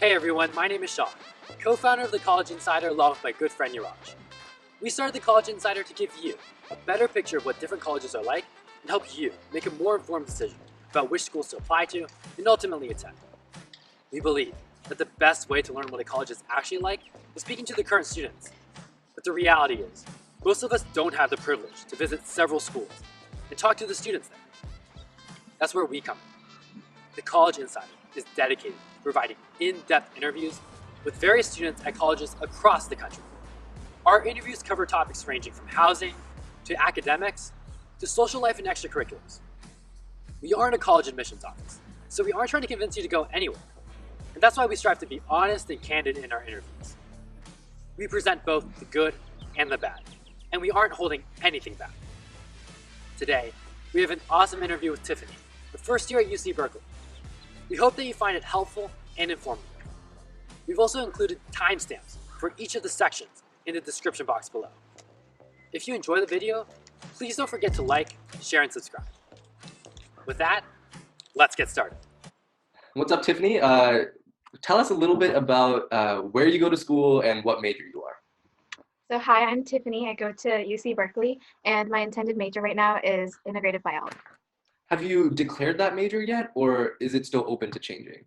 Hey everyone, my name is Sean, co-founder of the College Insider along with my good friend Yuraj. We started the College Insider to give you a better picture of what different colleges are like and help you make a more informed decision about which schools to apply to and ultimately attend. We believe that the best way to learn what a college is actually like is speaking to the current students. But the reality is, most of us don't have the privilege to visit several schools and talk to the students there. That's where we come in. The College Insider is dedicated to providing in-depth interviews with various students at colleges across the country. Our interviews cover topics ranging from housing to academics to social life and extracurriculars. We aren't a college admissions office, so we aren't trying to convince you to go anywhere. And that's why we strive to be honest and candid in our interviews. We present both the good and the bad, and we aren't holding anything back. Today, we have an awesome interview with Tiffany, the first year at UC Berkeley. We hope that you find it helpful and informative. We've also included timestamps for each of the sections in the description box below. If you enjoy the video, please don't forget to like, share, and subscribe. With that, let's get started. What's up, Tiffany? Tell us a little bit about where you go to school and what major you are. So hi, I'm Tiffany. I go to UC Berkeley, and my intended major right now is Integrative Biology. Have you declared that major yet, or is it still open to changing?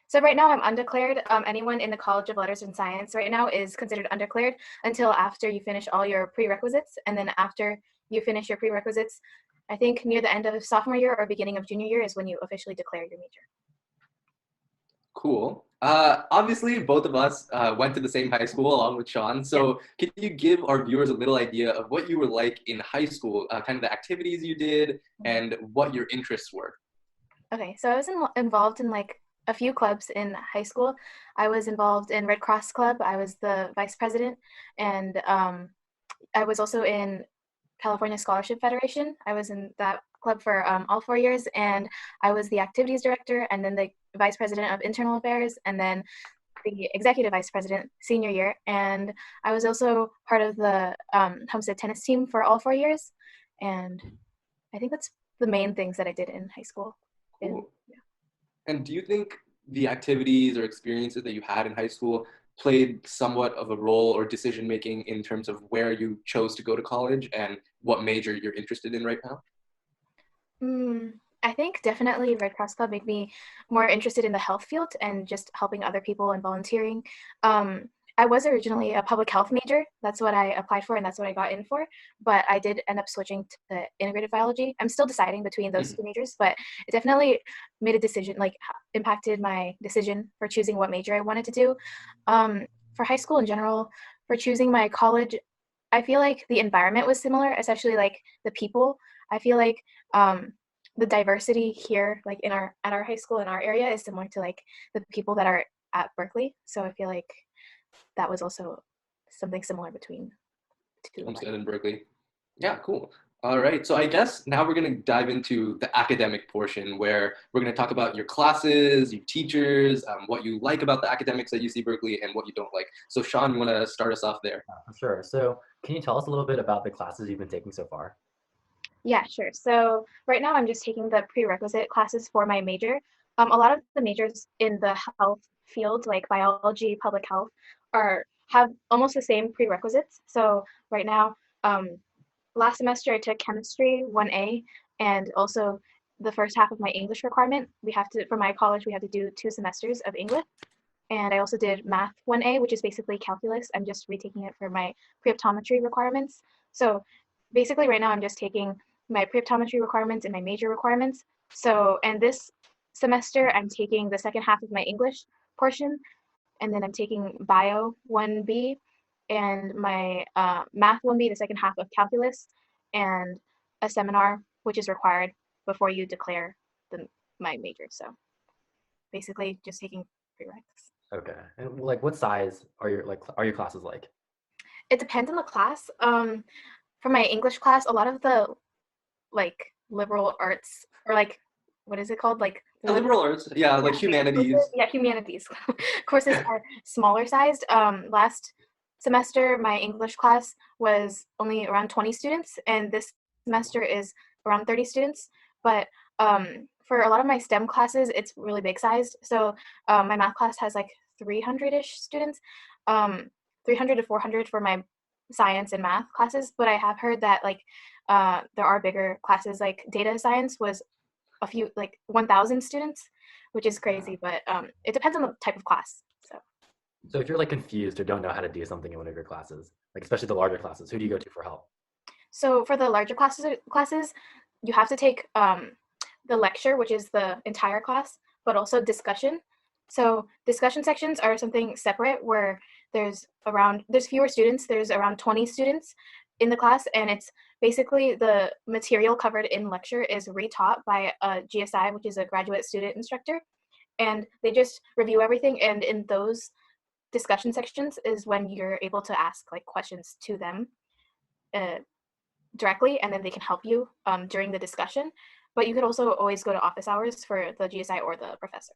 So right now I'm undeclared. Anyone in the College of Letters and Science right now is considered undeclared until after you finish all your prerequisites. And then after you finish your prerequisites, I think near the end of sophomore year or beginning of junior year is when you officially declare your major. Cool. Obviously, both of us went to the same high school along with Sean. So can you give our viewers a little idea of what you were like in high school, kind of the activities you did and what your interests were? Okay, so I was involved in like a few clubs in high school. I was involved in Red Cross Club. I was the vice president, and I was also in California Scholarship Federation. I was in that club for all 4 years, and I was the activities director and then the vice president of internal affairs and then the executive vice president senior year. And I was also part of the Homestead tennis team for all 4 years. And I think that's the main things that I did in high school. Cool. And do you think the activities or experiences that you had in high school played somewhat of a role or decision making in terms of where you chose to go to college and what major you're interested in right now? I think definitely Red Cross Club made me more interested in the health field and just helping other people and volunteering. I was originally a public health major. That's what I applied for and that's what I got in for. But I did end up switching to integrative biology. I'm still deciding between those two majors, but it definitely made a decision, like impacted my decision for choosing what major I wanted to do. For high school in general, for choosing my college, I feel like the environment was similar, especially like the people. I feel like the diversity here, like at our high school in our area, is similar to like the people that are at Berkeley. So I feel like that was also something similar between two. Homestead and Berkeley. Yeah, cool. All right, so I guess now we're going to dive into the academic portion where we're going to talk about your classes, your teachers, what you like about the academics at UC Berkeley, and what you don't like. So Sean, you want to start us off there? Sure. So can you tell us a little bit about the classes you've been taking so far? Yeah, sure. So right now I'm just taking the prerequisite classes for my major. A lot of the majors in the health field, like biology, public health, have almost the same prerequisites. So right now, last semester I took chemistry 1A, and also the first half of my English requirement. For my college, we have to do 2 semesters of English. And I also did math 1A, which is basically calculus. I'm just retaking it for my pre-optometry requirements. So basically right now I'm just taking my pre-optometry requirements and my major requirements. So, and this semester I'm taking the second half of my English portion, and then I'm taking bio 1B and my math 1B, the second half of calculus, and a seminar, which is required before you declare my major. So basically just taking prereqs. Okay. And like what size are your classes like? It depends on the class. For my English class, a lot of the like liberal arts, or like, what is it called? Like liberal arts, yeah, like humanities. Yeah, humanities. Courses are smaller sized. Last semester, my English class was only around 20 students, and this semester is around 30 students. But for a lot of my STEM classes, it's really big sized. So my math class has like 300-ish students, 300 to 400 for my science and math classes. But I have heard that like there are bigger classes, like data science was a few, like 1,000 students, which is crazy. But it depends on the type of class. So if you're like confused or don't know how to do something in one of your classes, like especially the larger classes, who do you go to for help? So for the larger classes, you have to take the lecture, which is the entire class, but also discussion. So discussion sections are something separate where there's fewer students. There's around 20 students in the class, and it's basically the material covered in lecture is retaught by a GSI, which is a graduate student instructor, and they just review everything. And in those discussion sections is when you're able to ask like questions to them directly, and then they can help you during the discussion. But you could also always go to office hours for the GSI or the professor.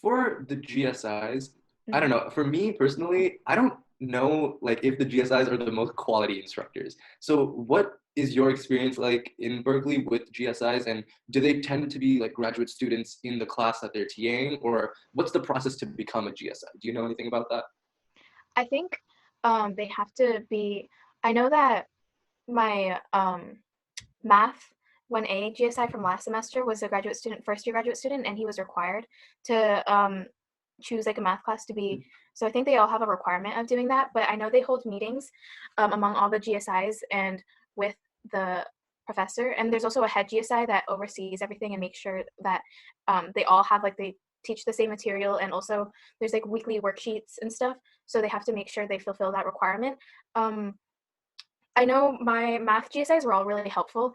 For the GSIs, I don't know. For me personally, I don't know like if the GSIs are the most quality instructors. So what is your experience like in Berkeley with GSIs, and do they tend to be like graduate students in the class that they're TAing, or what's the process to become a GSI? Do you know anything about that? I think they have to be, I know that my math 1A GSI from last semester was a graduate student, first year graduate student, and he was required to choose like a math class to be. So I think they all have a requirement of doing that, but I know they hold meetings among all the GSIs and with the professor. And there's also a head GSI that oversees everything and makes sure that they all have like, they teach the same material, and also there's like weekly worksheets and stuff. So they have to make sure they fulfill that requirement. I know my math GSIs were all really helpful.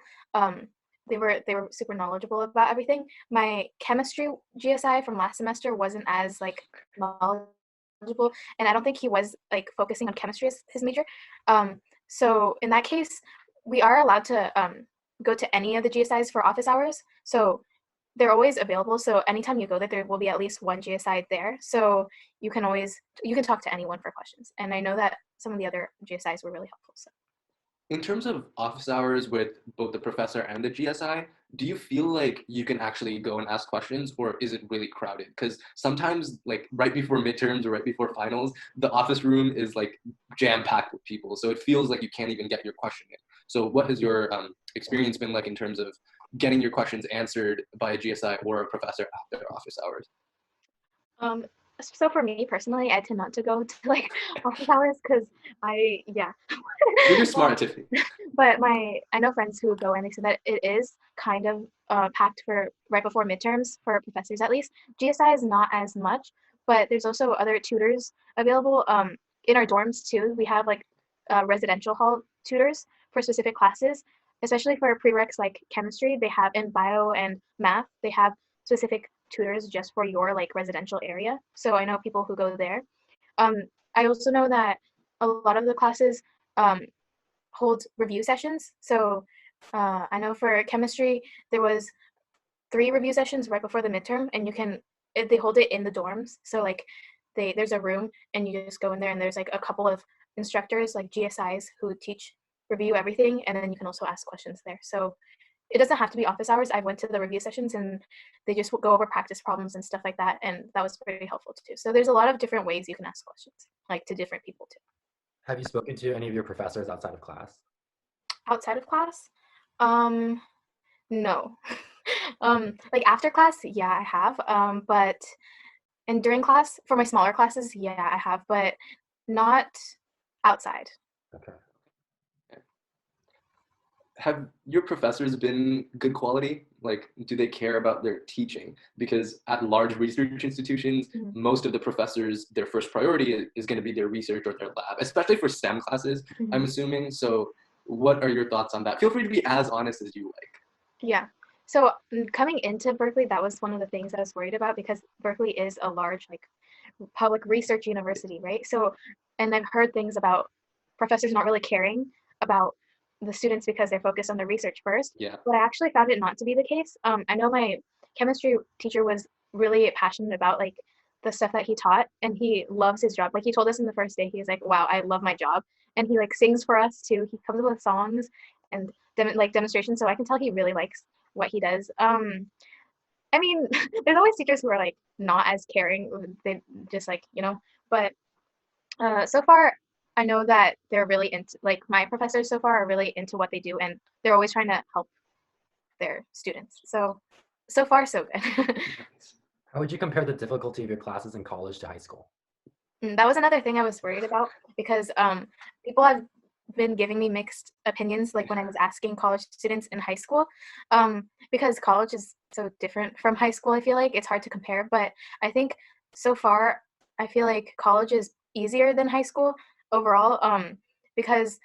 They were super knowledgeable about everything. My chemistry GSI from last semester wasn't as like knowledgeable, and I don't think he was like focusing on chemistry as his major. So in that case, we are allowed to go to any of the GSIs for office hours. So they're always available. So anytime you go there will be at least one GSI there. So you can talk to anyone for questions. And I know that some of the other GSIs were really helpful. So. In terms of office hours with both the professor and the GSI, do you feel like you can actually go and ask questions, or is it really crowded? Because sometimes, like right before midterms or right before finals, the office room is like jam-packed with people. So it feels like you can't even get your question in. So what has your experience been like in terms of getting your questions answered by a GSI or a professor after office hours? So for me personally, I tend not to go to like office hours because yeah. You're smart, Tiffany. But I know friends who go, and they said that it is kind of packed for right before midterms for professors at least. GSI is not as much, but there's also other tutors available. In our dorms too, we have like residential hall tutors for specific classes, especially for prereqs like chemistry. They have in bio and math, they have specific tutors just for your like residential area. So I know people who go there. I also know that a lot of the classes hold review sessions. So I know for chemistry there was 3 review sessions right before the midterm, and they hold it in the dorms. So like there's a room and you just go in there, and there's like a couple of instructors like GSIs who review everything, and then you can also ask questions there. So it doesn't have to be office hours. I went to the review sessions and they just go over practice problems and stuff like that, and that was pretty helpful too. So there's a lot of different ways you can ask questions, like to different people too. Have you spoken to any of your professors outside of class? Outside of class? No. Like after class, yeah, I have. And during class, for my smaller classes, yeah, I have, but not outside. Okay. Have your professors been good quality? Like, do they care about their teaching? Because at large research institutions, most of the professors, their first priority is going to be their research or their lab, especially for STEM classes, I'm assuming. So what are your thoughts on that? Feel free to be as honest as you like. Yeah. So coming into Berkeley, that was one of the things I was worried about, because Berkeley is a large like public research university, right? So, and I've heard things about professors not really caring about the students because they're focused on the research first. Yeah. But I actually found it not to be the case. I know my chemistry teacher was really passionate about like the stuff that he taught, and he loves his job. Like he told us in the first day, he's like, "Wow, I love my job," and he like sings for us too. He comes up with songs and demonstrations, so I can tell he really likes what he does. I mean, there's always teachers who are like not as caring. They just like, but so far I know that they're really into, like, my professors so far are really into what they do, and they're always trying to help their students. So far so good. How would you compare the difficulty of your classes in college to high school? That was another thing I was worried about because people have been giving me mixed opinions, like when I was asking college students in high school, because college is so different from high school. I feel like it's hard to compare, but I think so far I feel like college is easier than high school overall, because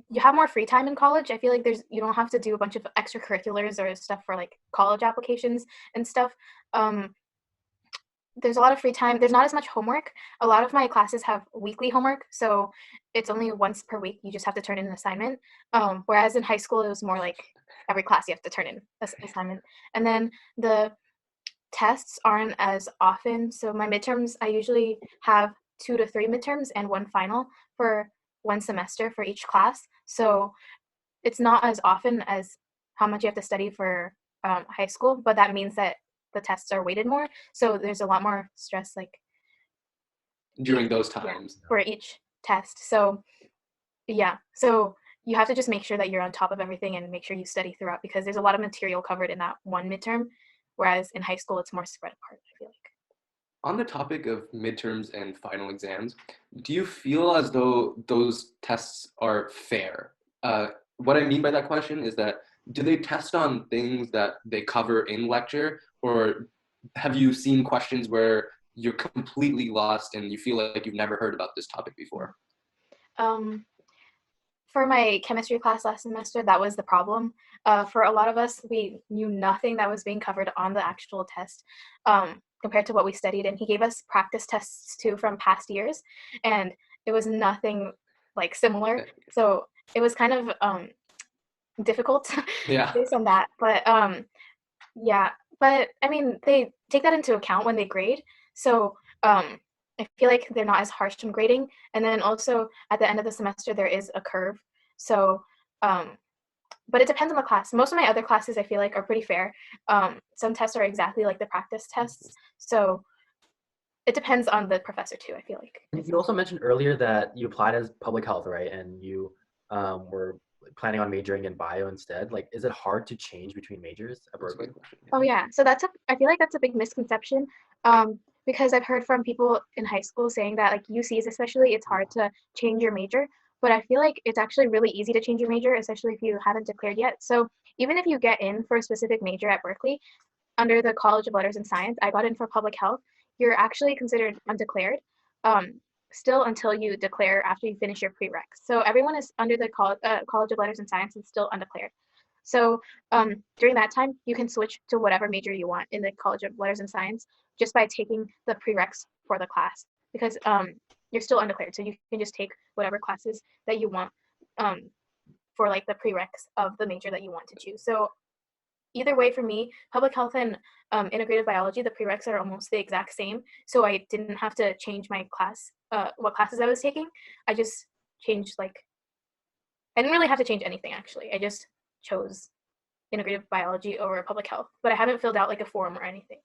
you have more free time in college. I feel like you don't have to do a bunch of extracurriculars or stuff for like college applications and stuff. Um, there's a lot of free time. There's not as much homework. A lot of my classes have weekly homework, so it's only once per week. You just have to turn in an assignment. Whereas in high school, it was more like every class you have to turn in an assignment. And then the tests aren't as often. So my midterms, I usually have 2 to 3 midterms and 1 final for 1 semester for each class. So it's not as often as how much you have to study for high school, but that means that the tests are weighted more. So there's a lot more stress like during those times for each test. So yeah, so you have to just make sure that you're on top of everything and make sure you study throughout, because there's a lot of material covered in that one midterm, whereas in high school it's more spread apart, I feel like. On the topic of midterms and final exams, do you feel as though those tests are fair? What I mean by that question is that do they test on things that they cover in lecture, or have you seen questions where you're completely lost and you feel like you've never heard about this topic before? For my chemistry class last semester, that was the problem. For a lot of us, we knew nothing that was being covered on the actual test compared to what we studied. And he gave us practice tests too from past years, and it was nothing like similar. So it was kind of difficult based on that. But yeah, but I mean, they take that into account when they grade. So I feel like they're not as harsh in grading. And then also at the end of the semester, there is a curve. So, but it depends on the class. Most of my other classes I feel like are pretty fair. Some tests are exactly like the practice tests. So it depends on the professor too, I feel like. You also mentioned earlier that you applied as public health, right? And you were planning on majoring in bio instead. Like, is it hard to change between majors at Berkeley? Oh yeah, so I feel like that's a big misconception, because I've heard from people in high school saying that like UCs especially, it's hard to change your major, but I feel like it's actually really easy to change your major, especially if you haven't declared yet. So even if you get in for a specific major at Berkeley, under the College of Letters and Science, I got in for public health, you're actually considered undeclared, still until you declare after you finish your prereqs. So everyone is under the College of Letters and Science is still undeclared. So during that time, you can switch to whatever major you want in the College of Letters and Science just by taking the prereqs for the class, because you're still undeclared. So you can just take whatever classes that you want for like the prereqs of the major that you want to choose. So either way, for me, public health and integrative biology, the prereqs are almost the exact same. So I didn't have to change my class, what classes I was taking. I just changed I didn't really have to change anything actually. I just chose integrative biology over public health, but I haven't filled out like a form or anything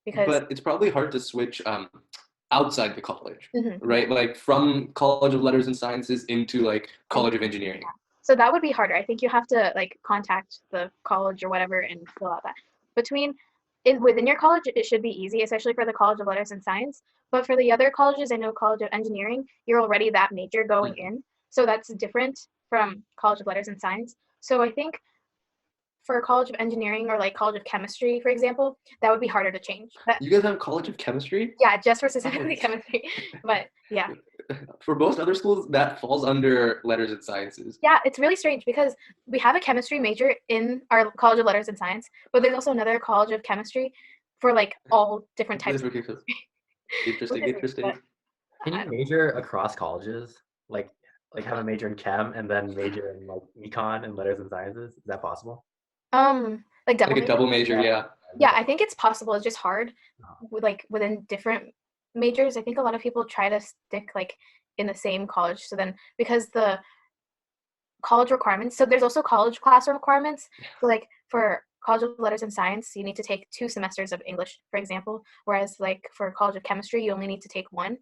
because. But it's probably hard to switch outside the college, right? Like from College of Letters and Sciences into like College of Engineering. Yeah. So that would be harder. I think you have to like contact the college or whatever and fill out that. Within your college, it should be easy, especially for the College of Letters and Science. But for the other colleges, I know College of Engineering, you're already that major going in. So that's different from College of Letters and Science. So I think for College of Engineering or like College of Chemistry, for example, that would be harder to change. You guys have College of Chemistry? Yeah, just for specifically chemistry. But yeah. For most other schools, that falls under Letters and Sciences. Yeah, it's really strange because we have a chemistry major in our College of Letters and Science, but there's also another College of Chemistry for like all different types of chemistry. Interesting. Can you major across colleges? Like have a major in chem and then major in like econ and letters and sciences? Is that possible? Like a double major, yeah. Yeah, I think it's possible. It's just hard within different majors. I think a lot of people try to stick like in the same college. So then because the college requirements, so there's also college class requirements. So like for College of Letters and Science, you need to take 2 semesters of English, for example, whereas like for College of Chemistry, you only need to take 1.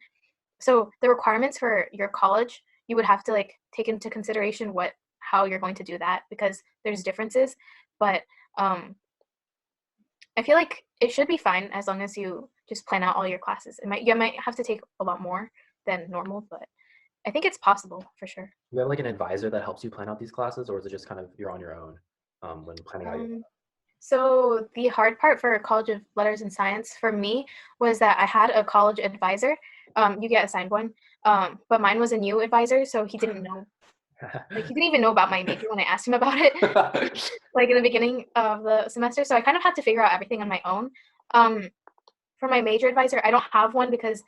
So the requirements for your college, you would have to like take into consideration how you're going to do that, because there's differences. But I feel like it should be fine as long as you just plan out all your classes. You might have to take a lot more than normal, but I think it's possible for sure. You have like an advisor that helps you plan out these classes, or is it just kind of you're on your own when planning out your So the hard part for College of Letters and Science for me was that I had a college advisor. You get assigned one, but mine was a new advisor, so he didn't know. Like, he didn't even know about my major when I asked him about it, like in the beginning of the semester. So I kind of had to figure out everything on my own. For my major advisor, I don't have one because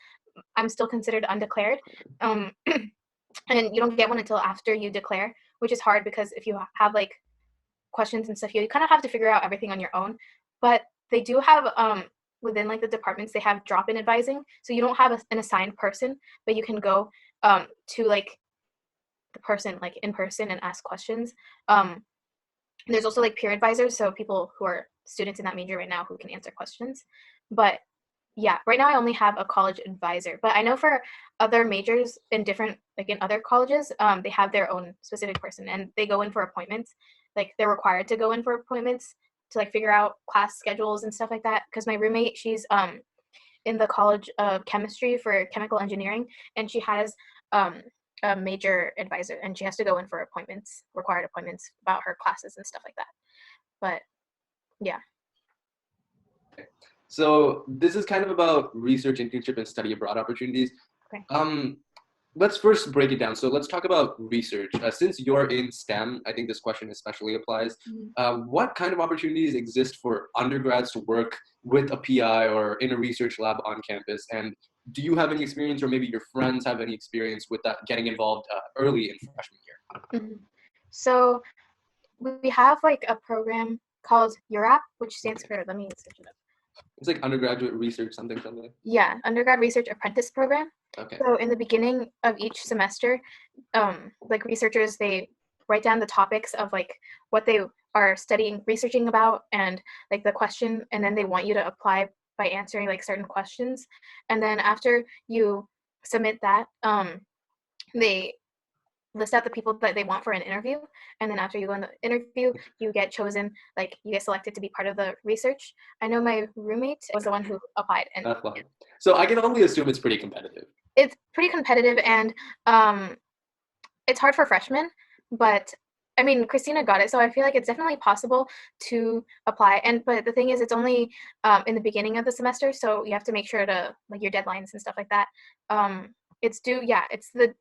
I'm still considered undeclared. And you don't get one until after you declare, which is hard because if you have like questions and stuff, you kind of have to figure out everything on your own. But they do have within like the departments, they have drop-in advising, so you don't have an assigned person, but you can go to like the person like in person and ask questions. There's also like peer advisors, so people who are students in that major right now who can answer questions. But yeah, right now I only have a college advisor, but I know for other majors in different, like in other colleges, they have their own specific person, and they go in for appointments. Like, they're required to go in for appointments to like figure out class schedules and stuff like that. Because my roommate, she's in the College of Chemistry for chemical engineering, and she has a major advisor, and she has to go in for appointments, required appointments about her classes and stuff like that. But yeah. So this is kind of about research, internship, and study abroad opportunities. Okay. Let's first break it down. So let's talk about research. Since you're in STEM, I think this question especially applies. What kind of opportunities exist for undergrads to work with a PI or in a research lab on campus? And do you have any experience, or maybe your friends have any experience with that, getting involved early in freshman year? So we have like a program called URAP, which stands for, let me search it up. It's like undergraduate research, something. Yeah, undergrad research apprentice program. Okay. So in the beginning of each semester, like researchers, they write down the topics of like what they are researching about, and like the question, and then they want you to apply by answering like certain questions. And then after you submit that, they list out the people that they want for an interview, and then after you go in the interview, you get chosen, like you get selected to be part of the research. I know my roommate was the one who applied, and That's fun. So I can only assume it's pretty competitive. It's pretty competitive, and it's hard for freshmen, but I mean, Christina got it, so I feel like it's definitely possible to apply. But the thing is, it's only in the beginning of the semester, so you have to make sure to like your deadlines and stuff like that. It's due, it's the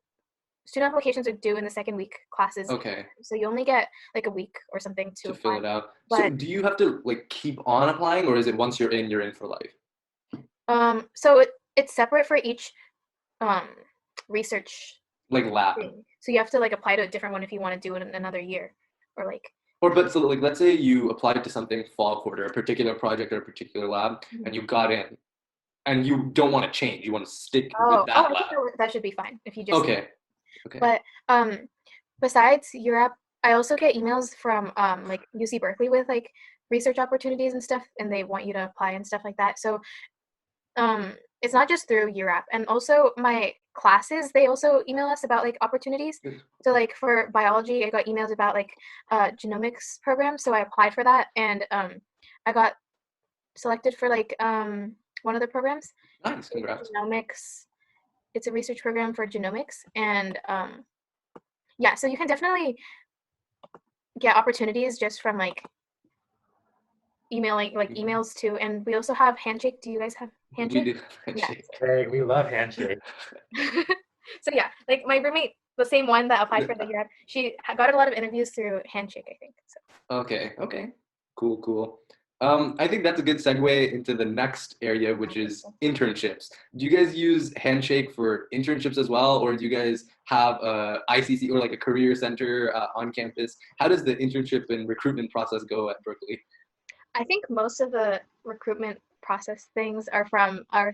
student applications are due in the second week classes. Okay. So you only get like a week or something to fill it out. But, so do you have to like keep on applying, or is it once you're in for life? So it's separate for each research like lab thing. So you have to like apply to a different one if you want to do it in another year, or like. But so like, let's say you applied to something fall quarter, a particular project or a particular lab, and you got in, and you don't want to change. You want to stick with that lab. That should be fine if you just. Okay. But besides Europe, I also get emails from like UC Berkeley with like research opportunities and stuff, and they want you to apply and stuff like that. So it's not just through Europe, and also my classes, they also email us about like opportunities. So like for biology, I got emails about like genomics program, so I applied for that, and I got selected for like one of the programs. Nice, congrats. Genomics. It's a research program for genomics, and so you can definitely get opportunities just from like emailing, like emails too. And we also have Handshake. Do you guys have Handshake? We do Handshake. Hey, we love Handshake. So yeah, like my roommate, the same one that applied for the Europe, she got a lot of interviews through Handshake, I think. So. Okay. Cool. I think that's a good segue into the next area, which is internships. Do you guys use Handshake for internships as well, or do you guys have a ICC or like a career center on campus? How does the internship and recruitment process go at Berkeley? I think most of the recruitment process things are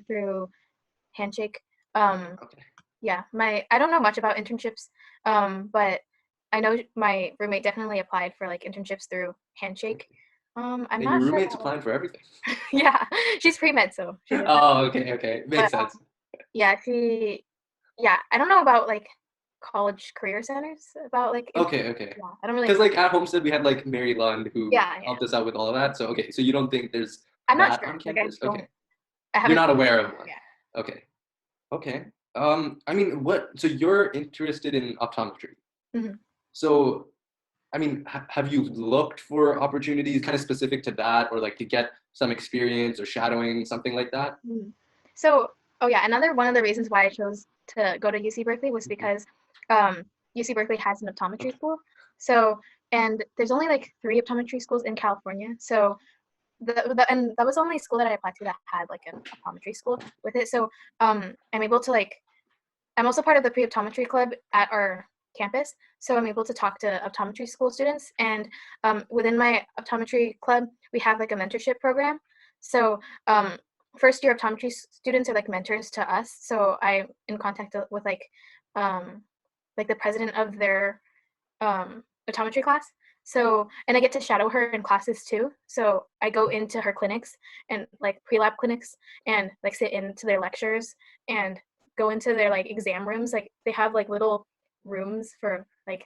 through Handshake. Okay. Yeah, I don't know much about internships, but I know my roommate definitely applied for like internships through Handshake. I'm And not your sure. roommate's applying for everything. Yeah, she's pre-med, so she doesn't. Oh, okay. Makes But sense. yeah, I don't know about like college career centers about like Okay. yeah, I don't really Because know. like at Homestead, we had like Mary Lund who Yeah. helped us out with all of that. So okay, so you don't think there's I'm not that sure. on Like I campus? don't. Okay, I you're haven't. not aware of one. Yeah. Okay. I mean, what? So you're interested in optometry. hmm So, I mean, have you looked for opportunities kind of specific to that, or like to get some experience or shadowing, something like that? So, oh yeah, another one of the reasons why I chose to go to UC Berkeley was because UC Berkeley has an optometry school. So, and there's only like 3 optometry schools in California. So, and that was the only school that I applied to that had like an optometry school with it. So, I'm able to like, I'm also part of the pre-optometry club at our campus. So I'm able to talk to optometry school students. And within my optometry club, we have like a mentorship program. So first year optometry students are like mentors to us. So I'm in contact with like the president of their optometry class. So, and I get to shadow her in classes too. So I go into her clinics and like pre-lab clinics and like sit into their lectures and go into their like exam rooms. Like they have like little rooms for like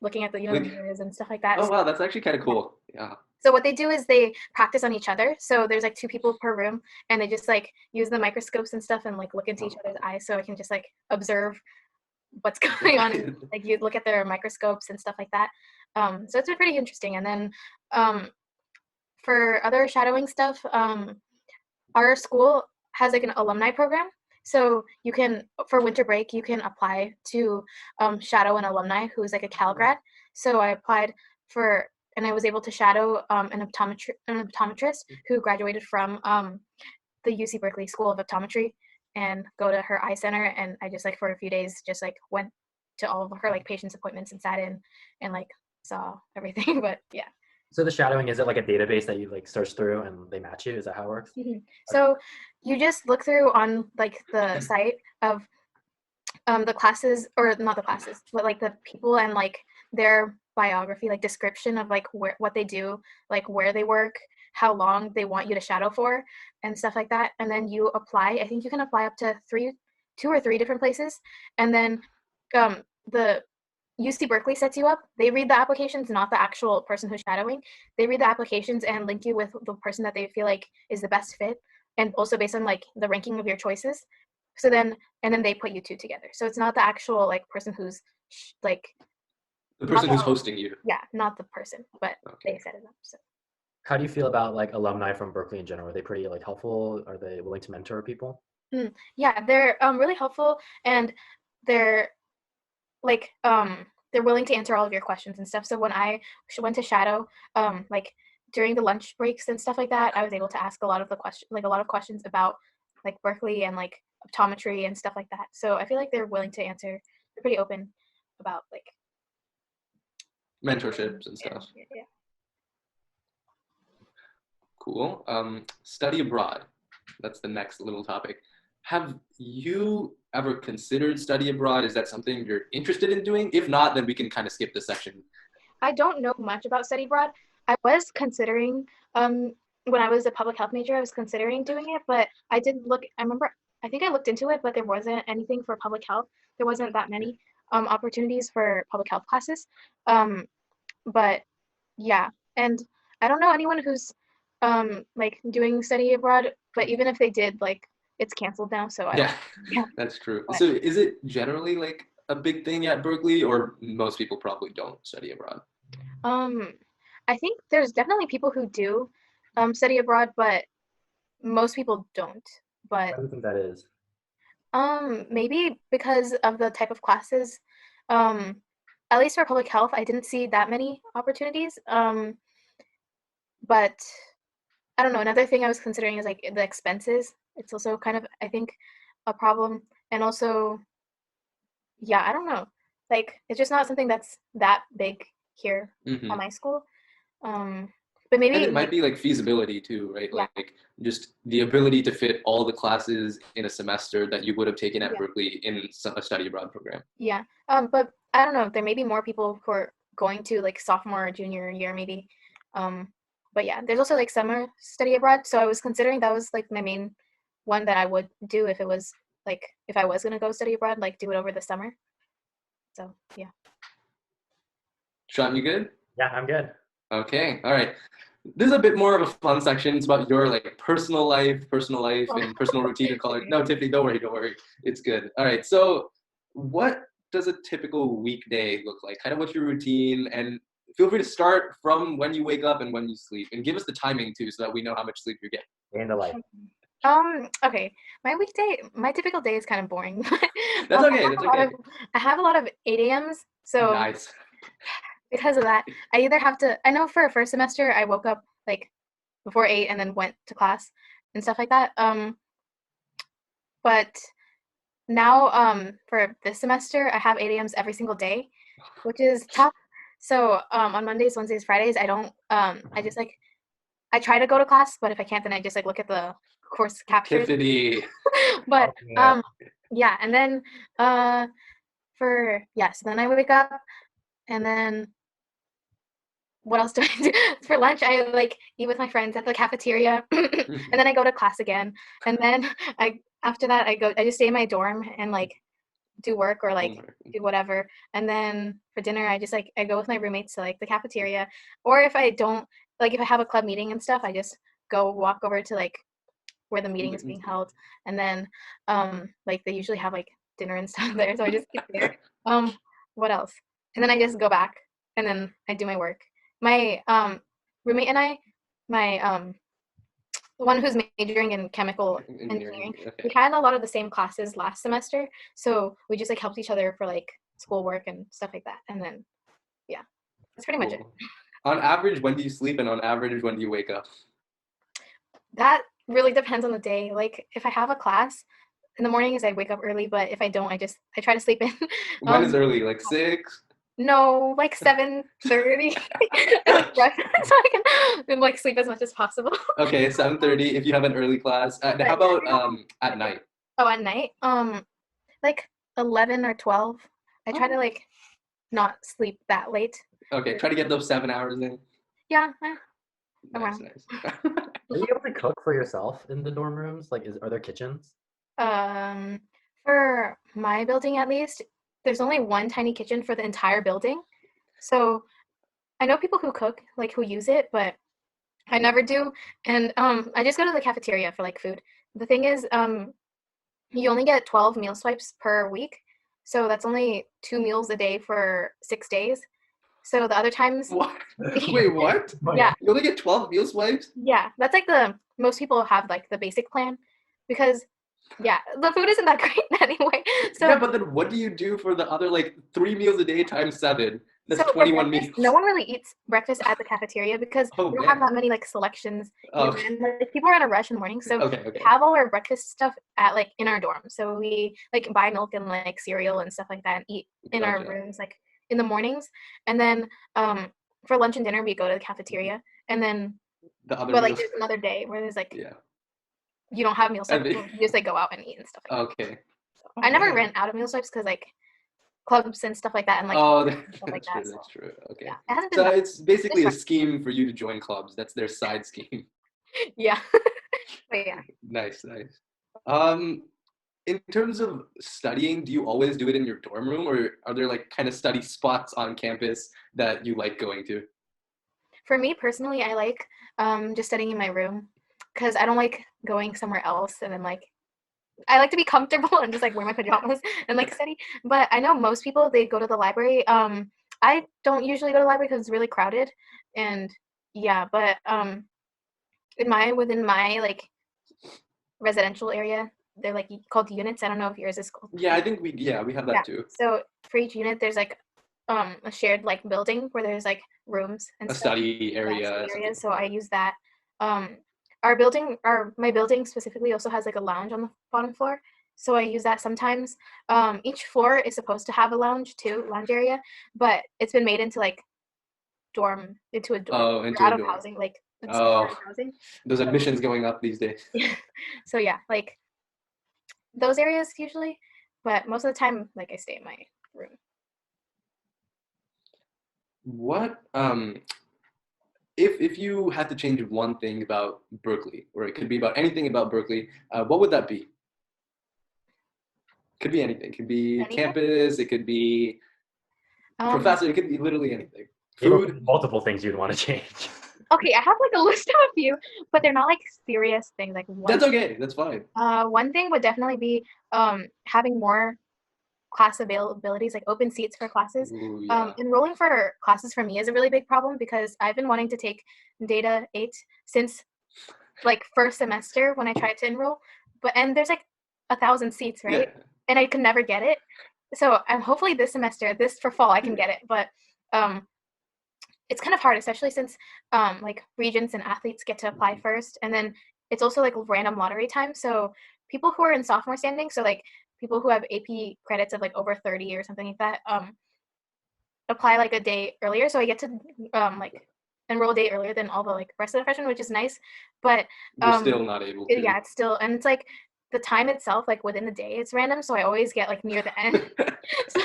looking at the the Like, mirrors and stuff like that. oh wow, that's actually kind of cool. Yeah. So what they do is they practice on each other. So there's like 2 people per room, and they just like use the microscopes and stuff and like look into each other's eyes, so I can just like observe what's going on. Like you look at their microscopes and stuff like that. So it's been pretty interesting. And then for other shadowing stuff, our school has like an alumni program. So you can, for winter break, you can apply to shadow an alumni who's like a Cal grad. So I applied for, and I was able to shadow an optometrist who graduated from the UC Berkeley School of Optometry and go to her eye center. And I just like for a few days just like went to all of her like patients appointments and sat in and like saw everything. But yeah. So the shadowing, is it like a database that you like search through and they match you? Is that how it works? So you just look through on like the site of the classes, or not the classes, but like the people and like their biography, like description of like what they do, like where they work, how long they want you to shadow for, and stuff like that. And then you apply. I think you can apply up to 2 or 3 different places, and then the UC Berkeley sets you up. They read the applications, not the actual person who's shadowing. They read the applications and link you with the person that they feel like is the best fit, and also based on like the ranking of your choices. So then, and then they put you 2 together. So it's not the actual like person who's like The person who's hosting you. yeah, not the person, but Okay. they set it up. So How do you feel about like alumni from Berkeley in general? Are they pretty like helpful? Are they willing to mentor people? yeah, they're really helpful, and they're like they're willing to answer all of your questions and stuff. So when I went to shadow, like during the lunch breaks and stuff like that, I was able to ask a lot of questions about like Berkeley and like optometry and stuff like that. So I feel like they're willing to answer. They're pretty open about like Mentorships and stuff. Yeah. Cool. Study abroad. That's the next little topic. Have you ever considered study abroad? Is that something you're interested in doing? If not, then we can kind of skip this section. I don't know much about study abroad. I was considering when I was a public health major, I was considering doing it, but I did look. I think I looked into it, but there wasn't anything for public health. There wasn't that many opportunities for public health classes. But yeah, and I don't know anyone who's like doing study abroad, but even if they did, like it's canceled now, so I don't. Yeah, That's true. but So is it generally like a big thing at Berkeley, or most people probably don't study abroad? I think there's definitely people who do study abroad, but most people don't. But Why do you think that is? maybe because of the type of classes. Um, at least for public health, I didn't see that many opportunities. But I don't know. Another thing I was considering is like the expenses. It's also kind of, I think, a problem. And also, yeah, I don't know. Like it's just not something that's that big here at my school. But maybe And it might be like feasibility too, right? Yeah. Like just the ability to fit all the classes in a semester that you would have taken at Yeah. Berkeley in a study abroad program. Yeah. But I don't know. There may be more people who are going to like sophomore or junior year maybe But yeah, there's also like summer study abroad. So I was considering that was like my main one that I would do if it was like if I was gonna go study abroad, like do it over the summer. So yeah. Sean, you good? Yeah, I'm good. Okay, all right. This is a bit more of a fun section. It's about your like personal life, and personal routine in college. No, Tiffany, don't worry. It's good. All right. So, what does a typical weekday look like? Kind of what's your routine? And feel free to start from when you wake up and when you sleep, and give us the timing too, so that we know how much sleep you're getting. Day in the life. Okay. My typical day is kind of boring. That's okay. That's okay. I have a lot of 8 a.m.s, so Nice. because of that, I either have to. I know for a first semester, I woke up like before 8 and then went to class and stuff like that. But now for this semester, I have 8 a.m.s every single day, which is tough. So on Mondays, Wednesdays, Fridays, I don't. I just like I try to go to class, but if I can't, then I just like look at the course captures. Tiffany. But Yeah. yeah, and then so then I wake up, and then what else do I do? For lunch, I like eat with my friends at the cafeteria, and then I go to class again. And then after that I just stay in my dorm and like do work or like do whatever. And then for dinner, I just like I go with my roommates to like the cafeteria, or if I don't like if I have a club meeting and stuff, I just go walk over to like where the meeting is being held, and then like they usually have like dinner and stuff there, so I just get there. What else? And then I just go back, and then I do my work. My roommate and I, my the one who's majoring in chemical engineering, Okay. we had a lot of the same classes last semester, so we just like helped each other for like schoolwork and stuff like that. And then yeah, that's pretty much it. Cool. On average, when do you sleep, and on average, when do you wake up? That really depends on the day. Like if I have a class in the mornings, I wake up early, but if I don't, I try to sleep in. When is early? Like 6? No, like 7:30. I like rush so I can like sleep as much as possible. Okay, 7:30 if you have an early class. And how about at night? Oh, at night? Like 11 or 12. I try to like not sleep that late. Okay, try to get those 7 hours in. Yeah, Nice, around. nice. Are you able to cook for yourself in the dorm rooms? Like, are there kitchens? For my building at least, there's only one tiny kitchen for the entire building. So I know people who cook, like who use it, but I never do. And I just go to the cafeteria for like food. The thing is, you only get 12 meal swipes per week. So that's only 2 meals a day for 6 days. So the other times, What? Wait, what? yeah, You only get 12 meal swipes? yeah, that's like most people have like the basic plan because yeah, the food isn't that great anyway. So Yeah, but then what do you do for the other like 3 meals a day times 7? That's so for 21 breakfast, meals. no one really eats breakfast at the cafeteria because Oh, we don't have man. that many like selections. Oh, And like, people are in a rush in the morning, so okay. we have all our breakfast stuff at like in our dorm. So we like buy milk and like cereal and stuff like that and eat in our Gotcha. rooms like in the mornings. And then for lunch and dinner we go to the cafeteria. And then The other but like meals. there's another day where there's like Yeah. you don't have meal And swipes. You just like go out and eat and stuff like that. Okay. I never man. ran out of meal swipes because like clubs and stuff like that and like Oh, stuff like that's that. true. So That's true. Okay. yeah, it hasn't been So that. it's basically a scheme for you to join clubs. That's their side scheme. Yeah. But yeah. Nice, nice. Um, in terms of studying, do you always do it in your dorm room, or are there like kind of study spots on campus that you like going to? For me personally, I like just studying in my room because I don't like going somewhere else and then like I like to be comfortable and just like wear my pajamas and like study. But I know most people they go to the library. I don't usually go to the library because it's really crowded, and yeah. But within my like residential area, they're like called units. I don't know if yours is called. Yeah, I think we have that Yeah. too. So for each unit, there's like a shared like building where there's like rooms and A stuff. study Yeah, area. study something areas. So like I that. use that. My building specifically also has like a lounge on the bottom floor. So I use that sometimes. Each floor is supposed to have a lounge too, lounge area, but it's been made into like into a dorm. Oh, We're into out a of dorm. housing, like it's Oh, out of housing. those So admissions going up these days. yeah. So yeah, like those areas usually, but most of the time, like I stay in my room. What if you had to change one thing about Berkeley, or it could be about anything about Berkeley, what would that be? Could be anything. It could be Anything? campus. It could be professor. It could be literally anything. Food. Multiple things you'd want to change. Okay, I have like a list of a few, but they're not like serious things. Like one, That's okay. That's fine. one thing would definitely be having more class availabilities, like open seats for classes. Ooh, yeah. Enrolling for classes for me is a really big problem because I've been wanting to take Data 8 since like first semester when I tried to enroll, and there's like 1,000 seats, right? Yeah. And I could never get it. So I'm hopefully this semester, this for fall, I can get it. But it's kind of hard, especially since like regents and athletes get to apply first, and then it's also like random lottery time. So people who are in sophomore standing, so like people who have AP credits of like over 30 or something like that, apply like a day earlier. So I get to like enroll a day earlier than all the like rest of the freshmen, which is nice. But You're still not able to. yeah, it's still, and it's like the time itself, like within the day, it's random. So I always get like near the end. So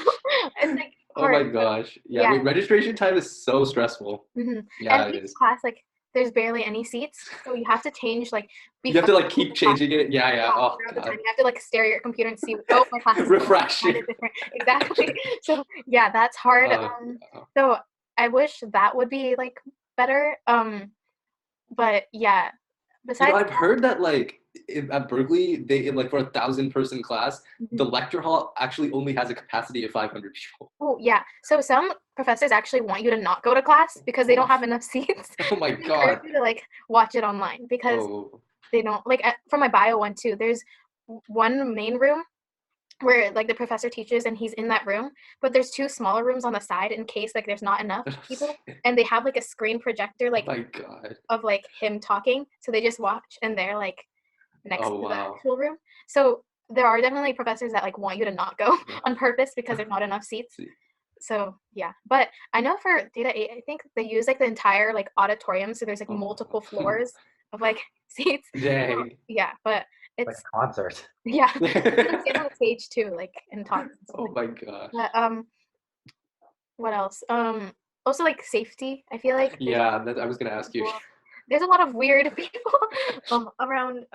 it's like Oh my hard. gosh. Yeah, Yeah. wait, registration time is so stressful. Mhm. Yeah, And it each is. class, like, there's barely any seats, so you have to change, like, You have to like before keep the class changing it. Yeah, yeah. Oh throughout the god. time. You have to like stare at your computer and see, oh, my class is Refresh different. Exactly. So yeah, that's hard. So I wish that would be like better. But yeah, You besides know, I've that, heard that like at Berkeley, they like for a 1,000-person class, the mhm. lecture hall actually only has a capacity of 500 people. Oh yeah. So some professors actually want you to not go to class because they don't have enough seats. Oh my They encourage god. you to like watch it online because Oh, they don't like for my bio one too. There's one main room where like the professor teaches and he's in that room, but there's two smaller rooms on the side in case like there's not enough people, and they have like a screen projector oh like my god. of like him talking, so they just watch and they're like next Oh to the wow. actual room. So there are definitely professors that like want you to not go Yeah. on purpose because there's not enough seats. See. So yeah, but I know for Data 8, I think they use like the entire like auditorium, so there's like Oh. multiple floors of like seats. Dang. Yeah, but Like it's a concert. yeah, you can stand on the stage too, like and talk. Oh my gosh. But what else? Also like safety. I feel like Yeah, I was gonna ask you. there's a lot of weird people around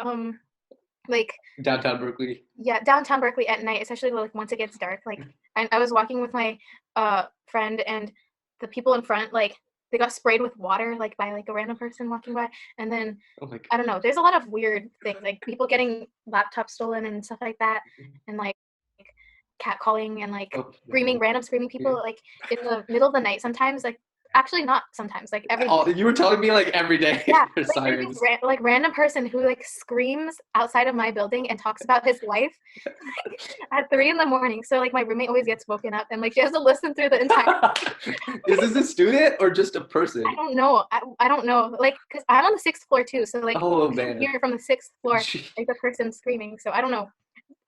like Downtown Berkeley. yeah, downtown Berkeley at night, especially like once it gets dark. Like I was walking with my friend, and the people in front like they got sprayed with water like by like a random person walking by, and then Oh my I god. don't know. There's a lot of weird things like people getting laptops stolen and stuff like that, and like catcalling and like Oh, screaming, random screaming people like in the middle of the night. Sometimes like actually not sometimes like every oh, you were telling me like every day yeah, there's like there's sirens. this like random person who like screams outside of my building and talks about his life at 3 in the morning. So like my roommate always gets woken up and like she has to listen through the entire. Is this a student or just a person? I don't know. I don't know. Like, cause I'm on the 6th floor too. So like, Oh you can man. hear from the 6th floor Gee. like the person screaming. So I don't know.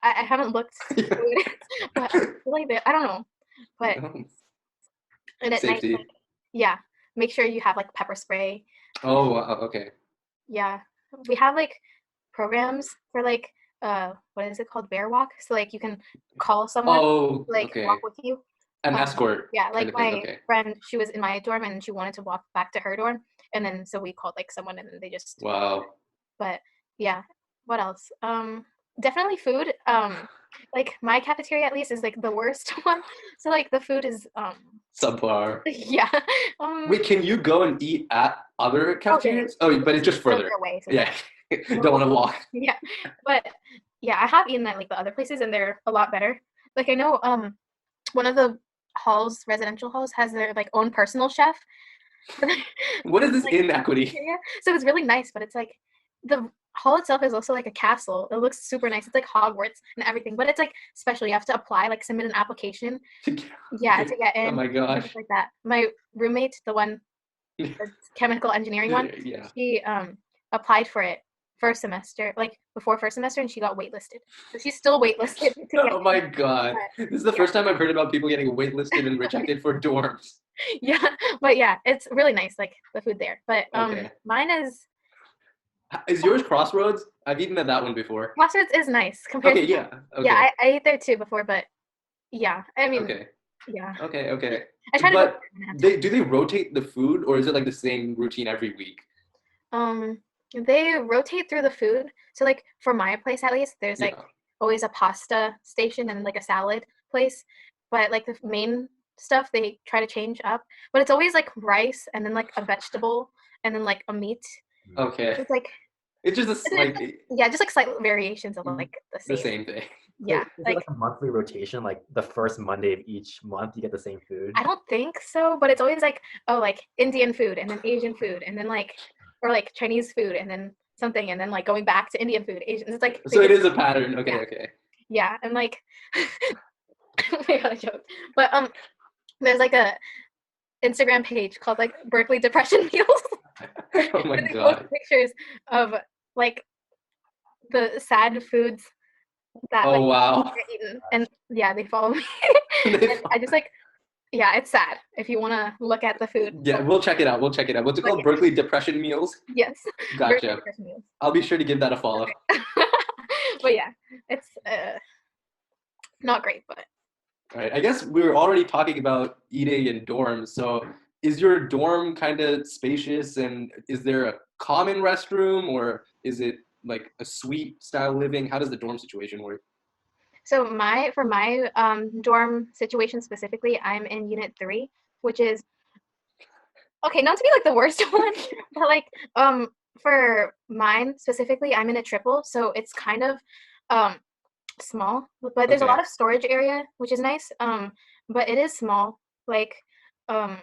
I haven't looked who Yeah. it is, but I feel like I don't know. But and at night, Safety. like, yeah, make sure you have like pepper spray. Oh wow, okay. Yeah, we have like programs for like what is it called, bear walk, so like you can call someone Oh, to, like okay. walk with you. An escort. Yeah, kind like of thing. my Okay. friend, she was in my dorm and she wanted to walk back to her dorm, and then so we called like someone and then they just. Wow. But yeah, what else? Definitely food. Like my cafeteria at least is like the worst one, so like the food is Subpar. yeah. Wait, can you go and eat at other cafeterias? Oh, but it's just further. Away, so Yeah. Don't want to walk. yeah, but yeah, I have eaten at like the other places and they're a lot better. Like I know one of the halls, residential halls, has their like own personal chef. What is this like, inequity? yeah, so it's really nice, but it's like the hall itself is also like a castle. It looks super nice. It's like Hogwarts and everything, but it's like special. You have to apply, like submit an application. Yeah, to get in. Oh my gosh. Things like that. My roommate, the one, the chemical engineering one, Yeah. she applied for it first semester, like before first semester, and she got waitlisted. So she's still waitlisted. To get Oh my god. But, This is the first time I've heard about people getting waitlisted and rejected for dorms. yeah, but yeah, it's really nice, like the food there. But Okay. mine Is yours Crossroads? I've eaten at that one before. Crossroads is nice compared Okay, to yeah. Okay. yeah, I ate there too before, but yeah, I mean Okay. Yeah. Okay. I try to But go. do they rotate the food, or is it like the same routine every week? Um, they rotate through the food. So like for my place at least, there's like Yeah. always a pasta station and like a salad place. But like the main stuff they try to change up. But it's always like rice and then like a vegetable and then like a meat. Okay. It's like It's just yeah, just like slight variations of like the the same. same thing. Yeah. Is it like a monthly rotation? Like the first Monday of each month, you get the same food? I don't think so, but it's always like, oh, like Indian food and then Asian food and then like, or like Chinese food and then something and then like going back to Indian food, Asian. It's like So it is a pattern. Okay, yeah. okay. Yeah, and like, oh my god, I joked. But there's like a Instagram page called like Berkeley Depression Meals. Oh my And they post god. pictures of like the sad foods that like Oh wow. get eaten, and yeah, they follow me. They And I just like, yeah, it's sad if you want to look at the food. Yeah, we'll check it out. We'll check it out. What's it But called? yeah, Berkeley Depression Meals? yes, Berkeley Gotcha. Depression Meals. I'll be sure to give that a follow. But yeah, it's not great, but All right. I guess we were already talking about eating in dorms. So is your dorm kind of spacious, and is there a common restroom, or is it like a suite style living? How does the dorm situation work? so for my dorm situation specifically, I'm in Unit 3, which is okay, not to be like the worst one, but like for mine specifically, I'm in a triple, so it's kind of um small, but there's a Okay. lot of storage area, which is nice. But it is small, like um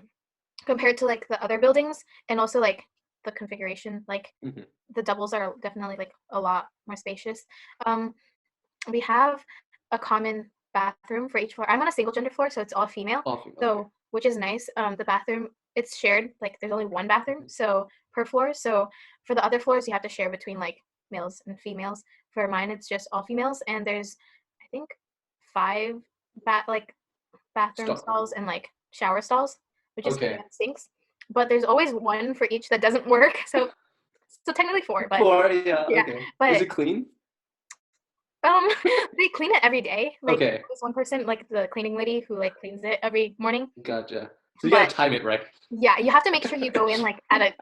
compared to like the other buildings, and also like the configuration, like Mhm. the doubles are definitely like a lot more spacious. Um, we have a common bathroom for each floor. I'm on a single gender floor, so it's all female. Awesome. Okay. So which is nice. The bathroom it's shared. Like there's only one bathroom, so per floor. So for the other floors, you have to share between like males and females. For mine, it's just all females, and there's I think 5 like bathroom Stop. stalls and like shower stalls, which is Okay. sinks. But there's always one for each that doesn't work. So technically 4, but 4, yeah, yeah. okay. Is But it clean? they clean it every day. Like Okay. there's one person, like the cleaning lady, who like cleans it every morning. Gotcha. So you But gotta time it right yeah, you have to make sure you go in like at a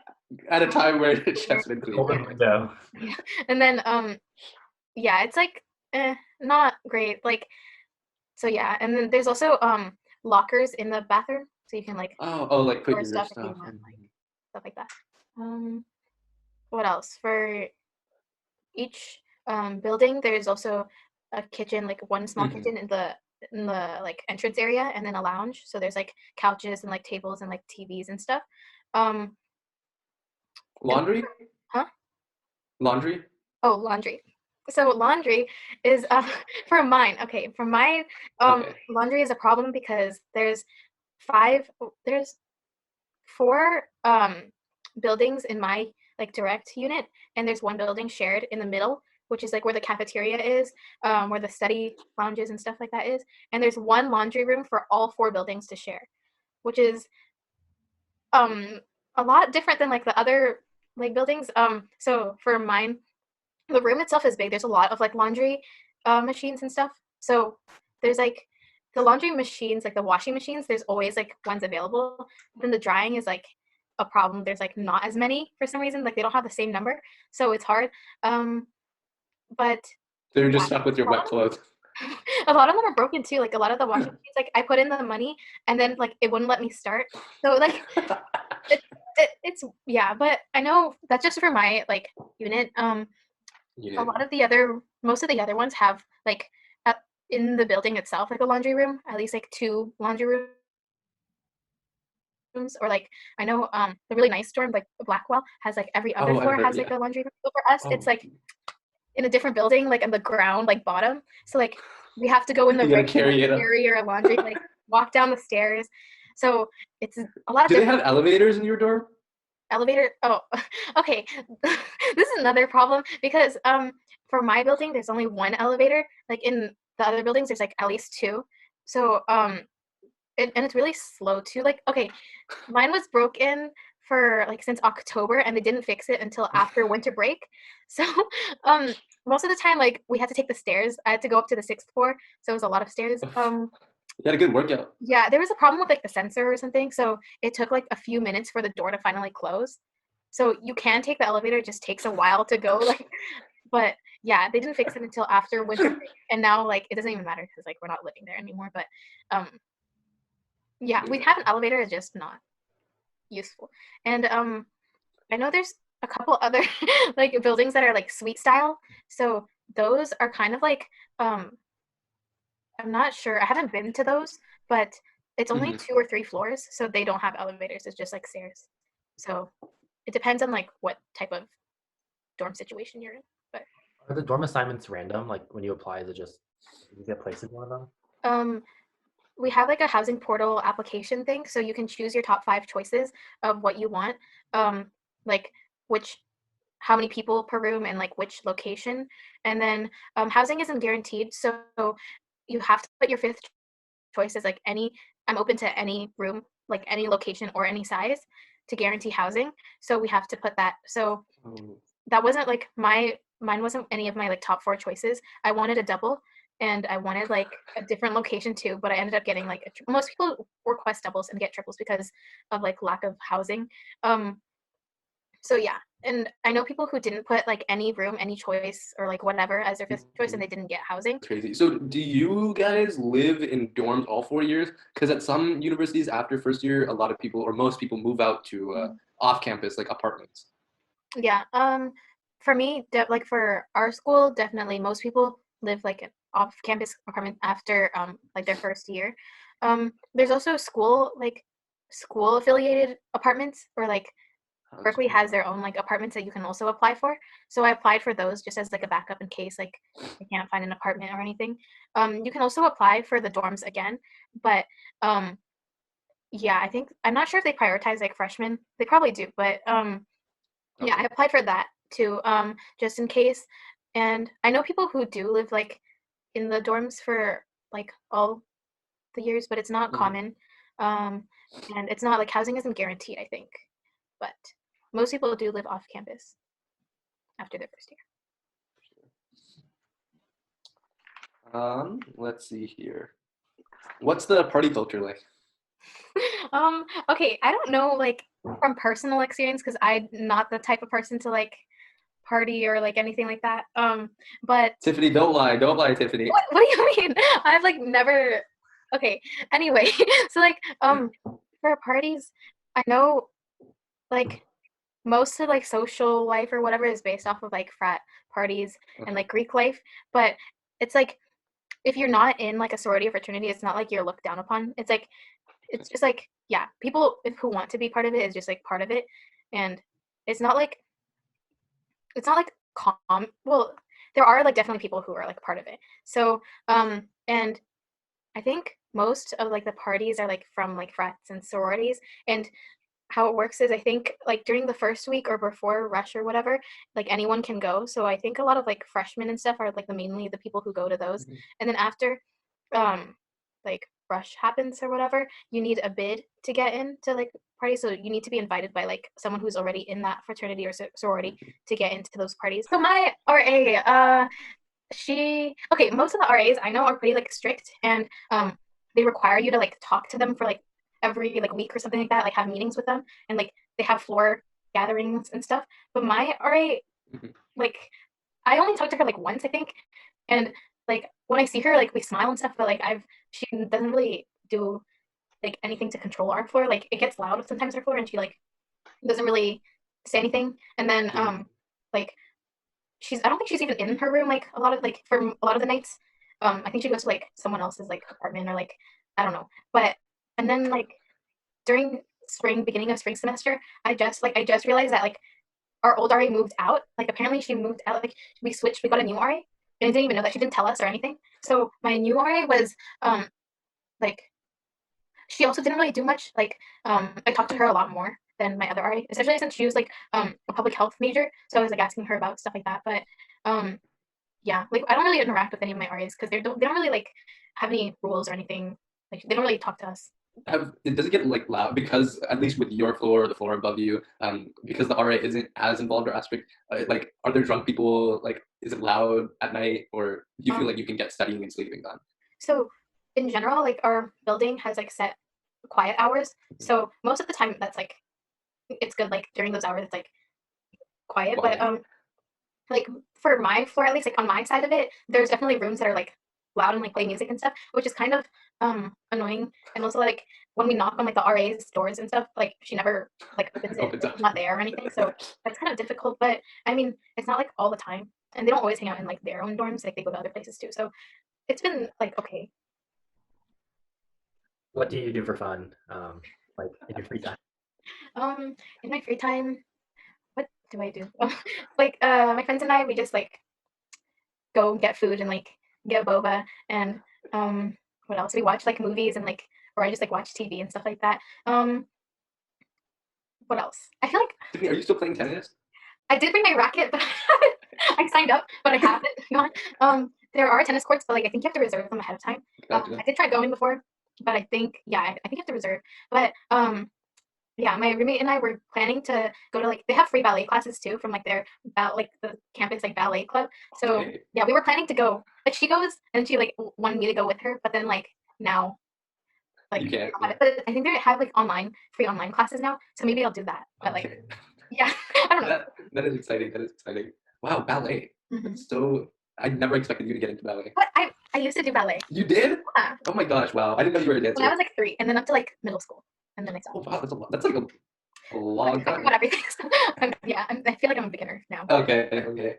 at a time where it's just been cleaned. Open window. and then yeah, it's like not great. Like so yeah, and then there's also lockers in the bathroom, so you can like Like put store your stuff if you stuff. want, like stuff like that. What else? For each building, there's also a kitchen, like one small Mhm. kitchen in the like entrance area, and then a lounge. So there's like couches and like tables and like TVs and stuff. Um, and Laundry? huh? Laundry? Oh, laundry. So laundry is for mine. Okay, for mine, Okay. laundry is a problem because there's 4 buildings in my like direct unit, and there's one building shared in the middle, which is like where the cafeteria is, where the study lounges and stuff like that is, and there's one laundry room for all 4 buildings to share, which is um a lot different than like the other like buildings. So for mine, the room itself is big. There's a lot of like laundry machines and stuff. So there's like the laundry machines, like the washing machines, there's always like ones available. Then the drying is like a problem. There's like not as many for some reason. Like they don't have the same number, so it's hard. But So you're just yeah, stuck with your wet clothes. a lot of them are broken too. Like a lot of the washing machines, like I put in the money and then like it wouldn't let me start. So like it's yeah. But I know that's just for my like unit. A lot of most of the other ones have like in the building itself like a laundry room, at least like 2 laundry rooms, or like I know the really nice dorm like Blackwell has like every other I've floor heard, has like yeah. a laundry room. So for us it's Oh, like in a different building, like on the ground, like bottom. So like we have to go in the you gotta ring, carry it up. carry our laundry, like walk down the stairs. So it's a lot of Do they different have elevators in your dorm? elevator. Oh, okay. This is another problem because for my building there's only 1 elevator. Like in the other buildings there's like at least 2. So and it's really slow too. Like okay, mine was broken for like since October and they didn't fix it until after winter break. So um most of the time like we had to take the stairs. I had to go up to the 6th floor, so it was a lot of stairs. You had a good workout. Yeah, there was a problem with like the sensor or something, so it took like a few minutes for the door to finally close. So you can take the elevator, it just takes a while to go, like, but yeah, they didn't fix it until after winter break, and now like it doesn't even matter because like we're not living there anymore. But um, yeah, we have an elevator, it's just not useful. And I know there's a couple other like buildings that are like suite style, so those are kind of like I'm not sure. I haven't been to those, but it's only Mhm. 2 or 3 floors, so they don't have elevators. It's just like stairs. So it depends on like what type of dorm situation you're in. But Are the dorm assignments random? Like when you apply, is it just you get placed in one of them? um, we have like a housing portal application thing, so you can choose your top 5 choices of what you want, like which how many people per room and like which location. And then housing isn't guaranteed, so you have to put your fifth choice as like any I'm open to any room, like any location or any size to guarantee housing. So we have to put that. So Oh, that wasn't like mine wasn't any of my like top 4 choices. I wanted a double and I wanted like a different location too, but I ended up getting like most people request doubles and get triples because of like lack of housing. Um so yeah, and I know people who didn't put like any room, any choice, or like whatever as their fifth choice, and mhm. they didn't get housing. Crazy. So do you guys live in dorms all 4 years? Because at some universities after first year, a lot of people or most people move out to off campus like apartments. Yeah. For me, like for our school, definitely most people live like an off-campus apartment after like their first year. There's also school affiliated apartments, or like That's Berkeley cool. has their own like apartments that you can also apply for. So I applied for those just as like a backup in case like I can't find an apartment or anything. You can also apply for the dorms again, but um, yeah, I think I'm not sure if they prioritize like freshmen. They probably do, but yeah, I Okay. applied for that too, just in case. And I know people who do live like in the dorms for like all the years, but it's not Mhm. common. Um, and it's not like housing isn't guaranteed, I think. But most people do live off campus after their first Let's see here. What's the party culture like? year. Okay, I don't know like from personal experience because I'm not the type of person to like party or like anything like that. But Tiffany, don't lie. Don't lie, Tiffany. what do you mean? I've like never. Okay. Anyway, so like for parties, I know like most of like social life or whatever is based off of like frat parties and Okay. like Greek life, but it's like if you're not in like a sorority or fraternity, it's not like you're looked down upon. It's like it's just like yeah, people who want to be part of it is just like part of it, and it's not like it's not like calm. Well, there are like definitely people who are like part of it. So and I think most of like the parties are like from like frats and sororities, and how it works is I think like during the first week or before rush or whatever, like anyone can go. So I think a lot of like freshmen and stuff are like the mainly the people who go to those. Mhm. And then after um like rush happens or whatever, you need a bid to get into like parties. So you need to be invited by like someone who's already in that fraternity or sorority to get into those parties. So my RA, she okay, most of the RAs I know are pretty like strict, and they require you to like talk to them for like every like week or something like that, like have meetings with them, and like they have floor gatherings and stuff. But my RA, Mhm. like I only talked to her like once I think, and like when I see her like we smile and stuff, but like I've she doesn't really do like anything to control our floor. Like it gets loud sometimes our floor, and she like doesn't really say anything. And then Mhm. like I don't think she's even in her room like a lot of like for a lot of the nights. I think she goes to like someone else's like apartment or like I don't know. But and then like during beginning of spring semester, I just realized that like our old RA moved out. Like apparently she moved out. Like we switched, we got a new RA, and I didn't even know that. She didn't tell us or anything. So my new RA was like she also didn't really do much. Like I talked to her a lot more than my other RA, especially since she was like a public health major. So I was like asking her about stuff like that. But um yeah, like I don't really interact with any of my RAs because they don't really like have any rules or anything. Like they don't really talk to us. Does it get like loud because at least with your floor or the floor above you, because the RA isn't as involved or aspect, like are there drunk people? Like, is it loud at night, or do you feel Um, like you can get studying and sleeping done? so in general, like our building has like set quiet hours. So most of the time that's like it's good like during those hours it's like quiet. But Quiet. like for my floor at least, like on my side of it, there's definitely rooms that are like loud and like play music and stuff, which is kind of annoying. And also like when we knock on like the RA's doors and stuff, like she never like opens it, Opens like, up. she's not there or anything. So that's kind of difficult. But I mean, it's not like all the time. And they don't always hang out in like their own dorms, like they go to other places too. So it's been like okay. What do you do for fun? Like in your free time? In my free time, what do I do? Like my friends and I, we just like go get food and like get boba and what else? We watch like movies and like or I just like watch TV and stuff like that. What else? I feel like Tiffany, are you still playing tennis? I did bring my racket, but I signed up, but I haven't gone. There are tennis courts, but like I think you have to reserve them ahead of time. Gotcha. I did try going before, but I think yeah, I think you have to reserve. But yeah, my roommate and I were planning to go to like they have free ballet classes too from like their like the campus like ballet club. So Okay. yeah, we were planning to go. Like she goes and she like wanted me to go with her, but then like now like You can't. but I think they have like free online classes now. So maybe I'll do that. But like Okay. yeah, I don't know. That is exciting. That is exciting. Wow, ballet. Mhm. That's so. I never expected you to get into ballet. But I used to do ballet. You did? Yeah. Oh my gosh! Wow, I didn't know you were a When I dancer. was like 3, and then up to like middle school, and then I Oh stopped. wow, that's a lot. That's like a long I time. forgot everything. So yeah, I feel like I'm a beginner now. Okay, okay.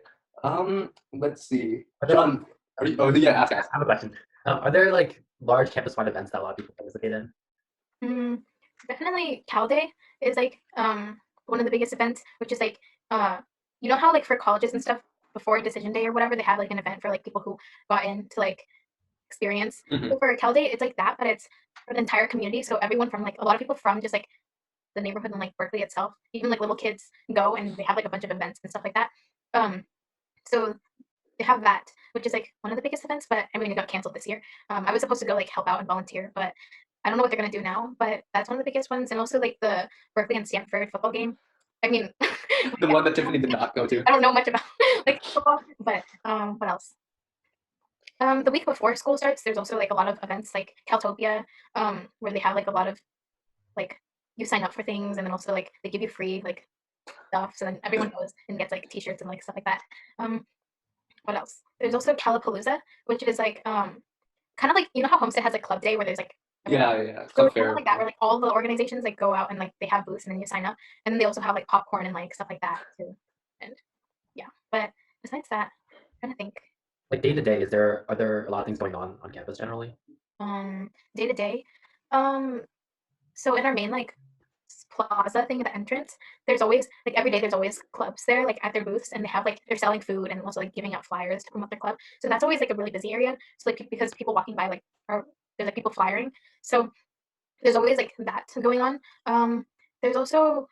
Let's see. Are there, John, are you? Oh, yeah. Ask. I have a question. Are there like large campus-wide events that a lot of people participate in? Mm, definitely Cal Day is like one of the biggest events, which is like you know how like for colleges and stuff before decision day or whatever they have like an event for like people who got in to like experience. Mhm. So for Cal Day, it's like that, but it's for the entire community. So everyone from like a lot of people from just like the neighborhood and like Berkeley itself, even like little kids go and they have like a bunch of events and stuff like that. So they have that, which is like one of the biggest events, but I mean it got canceled this year. I was supposed to go like help out and volunteer, but I don't know what they're gonna do now. But that's one of the biggest ones, and also like the Berkeley and Stanford football game. I mean, The one that Tiffany did not go to. I don't know much about like football, but what else? The week before school starts, there's also like a lot of events like Caltopia, where they have like a lot of like you sign up for things, and then also like they give you free like stuff, so then everyone goes and gets like t-shirts and like stuff like that. What else? There's also Calapalooza, which is like kind of like you know how Homestead has like club day where there's like Yeah. so Club it's kind of fair. like that where like all the organizations like go out and like they have booths and then you sign up and then they also have like popcorn and like stuff like that too. And yeah, but besides that, I'm trying to think. Like day to day, are there a lot of things going on campus generally? Day to day. Um, so in our main like plaza thing at the entrance, there's always like every day there's always clubs there like at their booths and they have like they're selling food and also like giving out flyers to promote their club. So that's always like a really busy area. So like because people walking by like are there's like people flyering. So there's always like that going on. There's also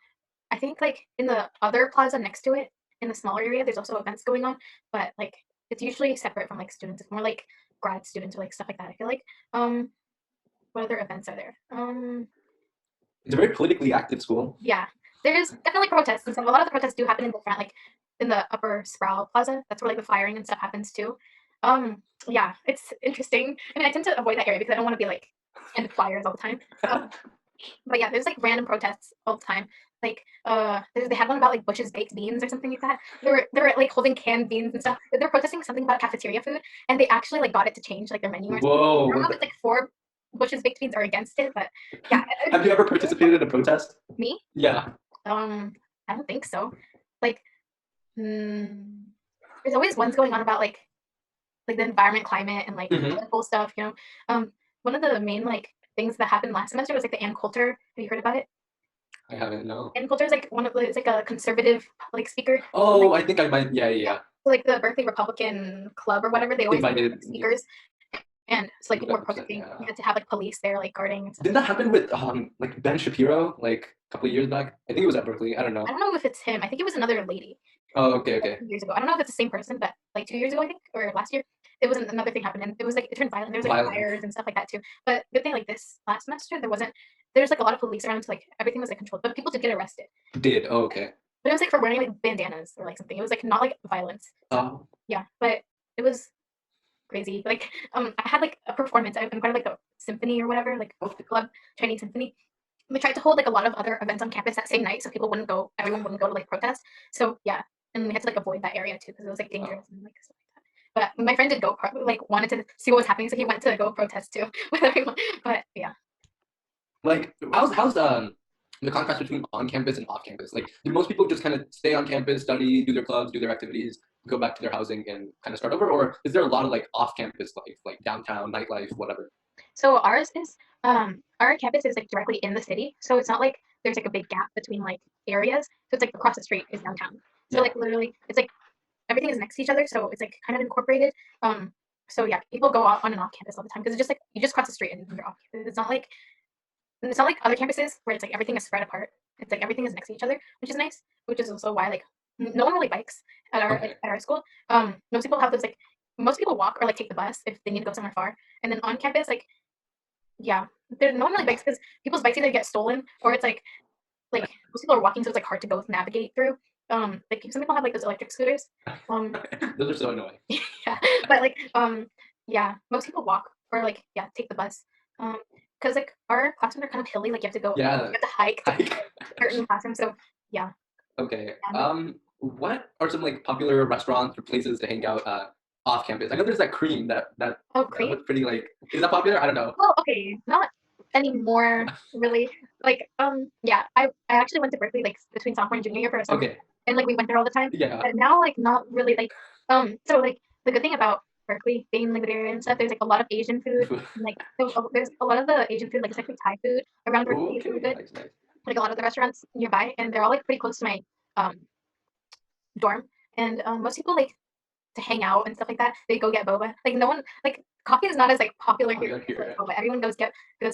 I think like in the other plaza next to it in the smaller area there's also events going on, but like it's usually separate from like students. It's more like grad students or like stuff like that. I feel like. What other events are there? It's a very politically active school. Yeah, there's definitely protests and stuff. A lot of the protests do happen in the front, like in the upper Sproul Plaza. That's where like the firing and stuff happens too. Yeah, it's interesting. I mean, I tend to avoid that area because I don't want to be like in fires all the time. But yeah, there's like random protests all the time. Like they had one about like Bush's baked beans or something like that. They were like holding canned beans and stuff. They're protesting something about cafeteria food, and they actually like got it to change like their menu or something. I don't know Whoa. if it's like for Bush's baked beans or against it, but yeah. Have you ever participated in a protest? Me? Yeah. I don't think so. Like, there's always ones going on about like the environment, climate, and like Mhm. political stuff. You know, one of the main like things that happened last semester was like the Ann Coulter. Have you heard about it? I haven't. No. Ann Coulter is like one of the it's like a conservative like speaker. Oh, I think I might. Yeah. So, like the Berkeley Republican Club or whatever, they always have Invited. speakers, and so like people were 100%, protesting. yeah. You had to have like police there like guarding and stuff. Didn't that happen with like Ben Shapiro like a couple of years back? I think it was at Berkeley. I don't know. I don't know if it's him. I think it was another lady. Oh, okay. 2 years ago. I don't know if it's the same person, but like 2 years ago, I think, or last year, it was another thing happened, and it was like it turned violent. There was like Violent. fires and stuff like that too. But good thing, like this last semester, there wasn't. There's like a lot of police around, so like everything was like controlled. But people did get arrested. Did. Oh, okay. But it was like for wearing like bandanas or like something. It was like not like violence. Oh. Yeah, but it was crazy. Like I had like a performance. I'm part of like the symphony or whatever, like the club Chinese symphony. We tried to hold like a lot of other events on campus that same night, so everyone wouldn't go to like protest. So yeah, and we had to like avoid that area too because it was like dangerous and like stuff like that. But my friend did go like wanted to see what was happening, so he went to go protest too with everyone. But yeah. Like, how's the contrast between on campus and off campus? Like, do most people just kind of stay on campus, study, do their clubs, do their activities, go back to their housing, and kind of start over, or is there a lot of like off campus life, like downtown nightlife, whatever? So our campus is like directly in the city, so it's not like there's like a big gap between like areas. So it's like across the street is downtown. So like literally, it's like everything is next to each other, so it's like kind of incorporated. So yeah, people go out on and off campus all the time because it's just like you just cross the street and you're off campus. It's not like other campuses where it's like everything is spread apart. It's like everything is next to each other, which is nice. Which is also why like no one really bikes at our school. Most people walk or like take the bus if they need to go somewhere far. And then on campus, like yeah, there's no one really bikes because people's bikes either get stolen or it's like most people are walking, so it's like hard to go navigate through. Like some people have like those electric scooters. Those are so annoying. Yeah, but like yeah, most people walk or like take the bus. Because like our classrooms are kind of hilly, like you have to hike to certain classrooms. So yeah. Okay. What are some like popular restaurants or places to hang out off campus? I know there's that cream that Cream? looks pretty like, is that popular? I don't know. Well, okay, not anymore really. Like yeah, I actually went to Berkeley like between sophomore and junior year for a semester. Okay. And like we went there all the time. Yeah. But now like not really like so like the good thing about Berkeley being like the area and stuff, there's like a lot of Asian food. And, like there's a lot of the Asian food, like especially Thai food around Berkeley is really good. Nice. Like a lot of the restaurants nearby, and they're all like pretty close to my dorm. And most people like to hang out and stuff like that. They go get boba. Like no one like coffee is not as like popular here as like, boba. Everyone goes to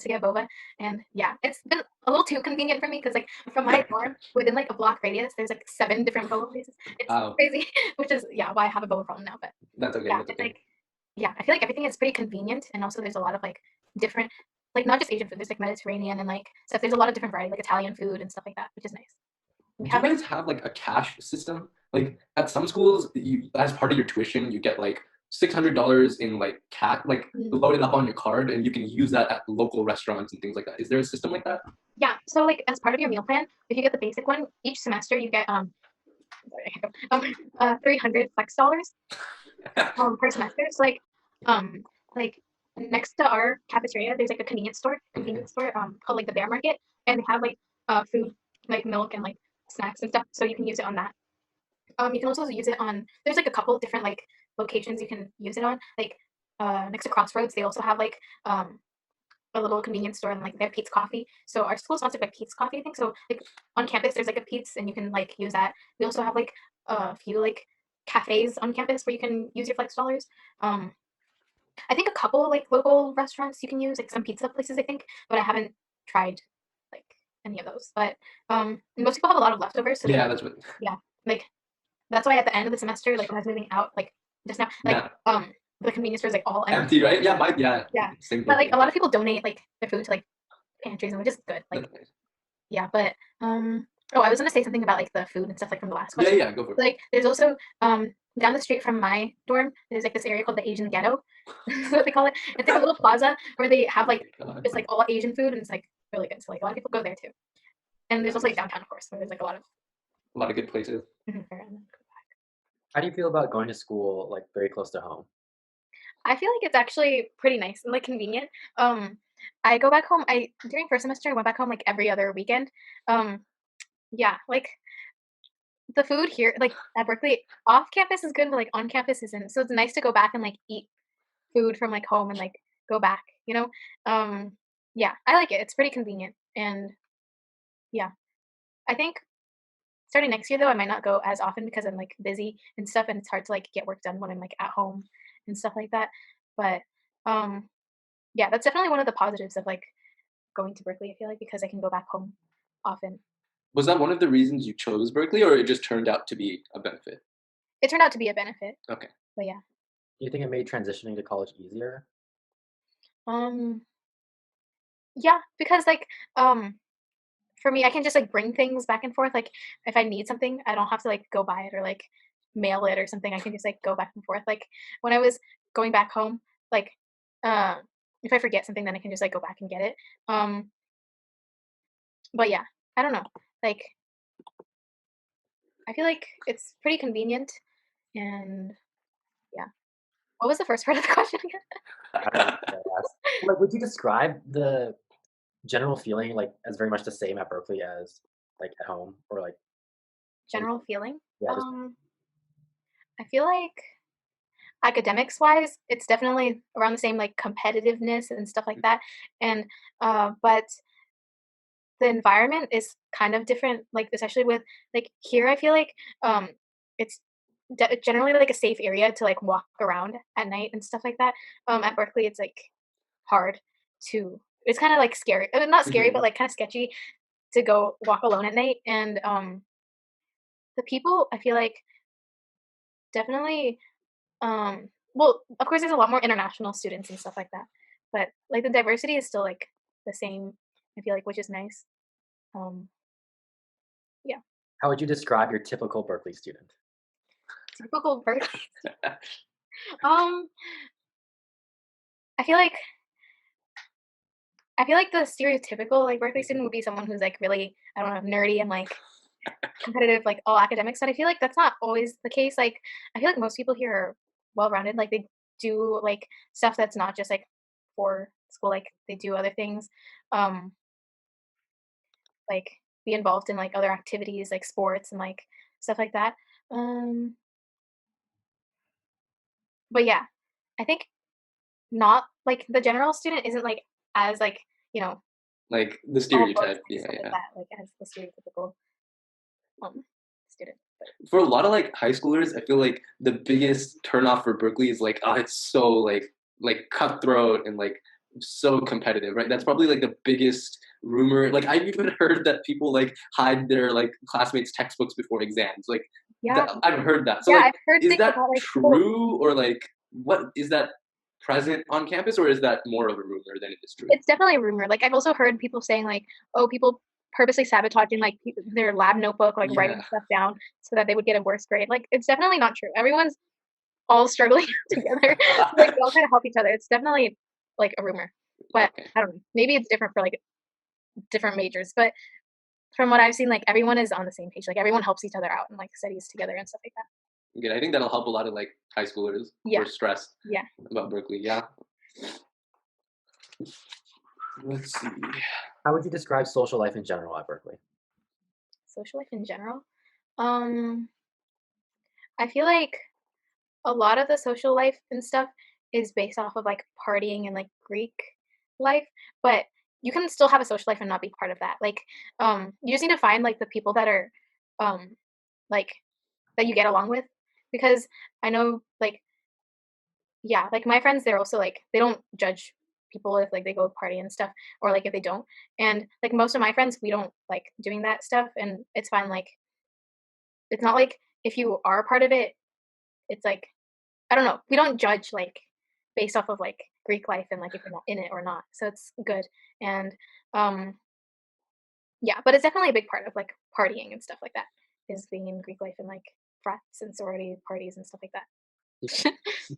get boba, and yeah, it's been a little too convenient for me because like from my dorm within like a block radius, there's like 7 different boba places. It's crazy, which is why I have a boba problem now. But that's okay. Yeah, it's like I feel like everything is pretty convenient, and also there's a lot of like different like not just Asian food. There's like Mediterranean and like stuff. There's a lot of different variety, like Italian food and stuff like that, which is nice. Do you guys have like a cash system? Like at some schools, you as part of your tuition, you get like $600 in like loaded up on your card, and you can use that at local restaurants and things like that. Is there a system like that? Yeah. So like as part of your meal plan, if you get the basic one, each semester you get 300 flex dollars per semester. So like next to our cafeteria, there's like a convenience store called like the Bear Market, and they have like food like milk and like snacks and stuff. So you can use it on that. You can also use it on. There's like a couple of different like locations you can use it on. Like next to Crossroads, they also have like a little convenience store and like they have Pete's Coffee. So our school is sponsored by Pete's Coffee, I think. So like on campus, there's like a Pete's and you can like use that. We also have like a few like cafes on campus where you can use your flex dollars. I think a couple like local restaurants you can use, like some pizza places, I think, but I haven't tried like any of those. But most people have a lot of leftovers. So that's what. Yeah, like that's why at the end of the semester, like when I was moving out, like just now, like the convenience store is like all empty, right? Yeah, Same but like a lot of people donate like their food to like pantries, and which is good. Like yeah, but I was gonna say something about like the food and stuff like from the last question. Yeah, go for it. Like there's also down the street from my dorm, there's like this area called the Asian Ghetto. That's what they call it. It's like a little plaza where they have like it's like all Asian food, and it's like really good. So like a lot of people go there too. And there's also like downtown, of course, where there's like a lot of good places. How do you feel about going to school like very close to home? I feel like it's actually pretty nice and like convenient. I go back home. During first semester I went back home like every other weekend. Yeah, like the food here, like at Berkeley, off campus is good, but like on campus isn't. So it's nice to go back and like eat food from like home and like go back, you know? Yeah, I like it. It's pretty convenient. And yeah, I think starting next year though, I might not go as often because I'm like busy and stuff, and it's hard to like get work done when I'm like at home and stuff like that. But yeah, that's definitely one of the positives of like going to Berkeley, I feel like, because I can go back home often. Was that one of the reasons you chose Berkeley, or it just turned out to be a benefit? It turned out to be a benefit. Okay. But yeah. Do you think it made transitioning to college easier? Yeah, because like for me, I can just like bring things back and forth. Like if I need something, I don't have to like go buy it or like mail it or something. I can just like go back and forth. Like when I was going back home, like if I forget something, then I can just like go back and get it. But yeah, I don't know. Like I feel like it's pretty convenient, and yeah. What was the first part of the question again? I don't know what I asked. Like, would you describe the general feeling like as very much the same at Berkeley as like at home, or like General feeling. yeah, just I feel like academics wise, it's definitely around the same like competitiveness and stuff like that. And but the environment is kind of different, like especially with like here I feel like it's generally like a safe area to like walk around at night and stuff like that. At Berkeley it's like hard to, it's kind of like scary, not scary but Mhm. like kind of sketchy to go walk alone at night. And the people I feel like definitely well, of course there's a lot more international students and stuff like that, but like the diversity is still like the same, I feel like, which is nice. um yeah. how would you describe your typical Berkeley student? Typical Berkeley. um I feel like the stereotypical like Berkeley student would be someone who's like really, I don't know, nerdy and like competitive, like all academics. But I feel like that's not always the case. Like I feel like most people here are well rounded. Like they do like stuff that's not just like for school. Like they do other things, um, like be involved in like other activities like sports and like stuff like that. Um, but yeah, I think not like the general student isn't like as like, you know, Like the all books stereotype. and Yeah, stuff like yeah. that, like as the stereotypical student. But For a lot of like high schoolers, I feel like the biggest turnoff for Berkeley is like, oh, it's so like cutthroat and like so competitive, right? That's probably like the biggest rumor. Like I've even heard that people like hide their like classmates' textbooks before exams. Like yeah, I've heard that. So yeah, like, I've heard is things that about like people. true or like what is that present on campus or is that more of a rumor than it is true? It's definitely a rumor. Like I've also heard people saying like, oh, people purposely sabotaging like their lab notebook, like writing Yeah. stuff down so that they would get a worse grade. Like it's definitely not true. Everyone's all struggling together. Like we all kind of help each other. It's definitely like a rumor, but Okay. I don't know. Maybe it's different for like different majors. But from what I've seen, like everyone is on the same page. Like everyone helps each other out and like studies together and stuff like that. Good. I think that'll help a lot of like high schoolers who Yeah, are stressed yeah. about Berkeley. Yeah. Let's see. How would you describe social life in general at Berkeley? Social life in general. Um, I feel like a lot of the social life and stuff is based off of like partying and like Greek life, but you can still have a social life and not be part of that. Like, you just need to find like the people that are, um, like that you get along with, because I know like, yeah, like my friends, they're also like they don't judge people if like they go party and stuff, or like if they don't. And like most of my friends, we don't like doing that stuff, and it's fine. Like it's not like if you are a part of it, it's like I don't know. We don't judge like based off of like Greek life and like if you're not in it or not. So it's good. And um yeah, but it's definitely a big part of like partying and stuff like that is being in Greek life and like frats and sorority parties and stuff like that.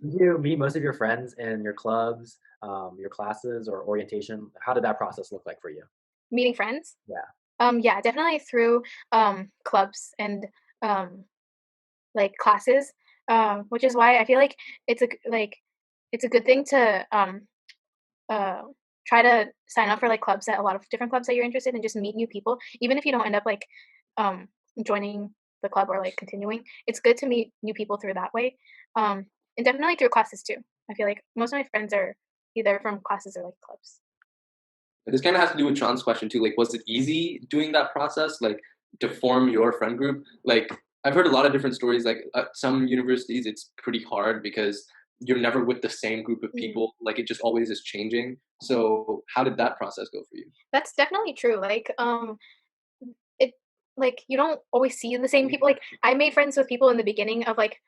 Did you meet most of your friends in your clubs, your classes, or orientation? How did that process look like for you? Meeting friends? Yeah. Yeah, definitely through clubs and um like classes. Which is why I feel like it's a like it's a good thing to uh, try to sign up for like clubs, that a lot of different clubs that you're interested in, just meet new people even if you don't end up like um joining the club or like continuing. It's good to meet new people through that way, and definitely through classes too. I feel like most of my friends are either from classes or like clubs. This kind of has to do with Sean's question too. Like, was it easy doing that process, like to form your friend group? Like, I've heard a lot of different stories. Like, at some universities, it's pretty hard because you're never with the same group of Mhm. people. Like, it just always is changing. So, how did that process go for you? That's definitely true. Like it like you don't always see the same people. Like I made friends with people in the beginning of like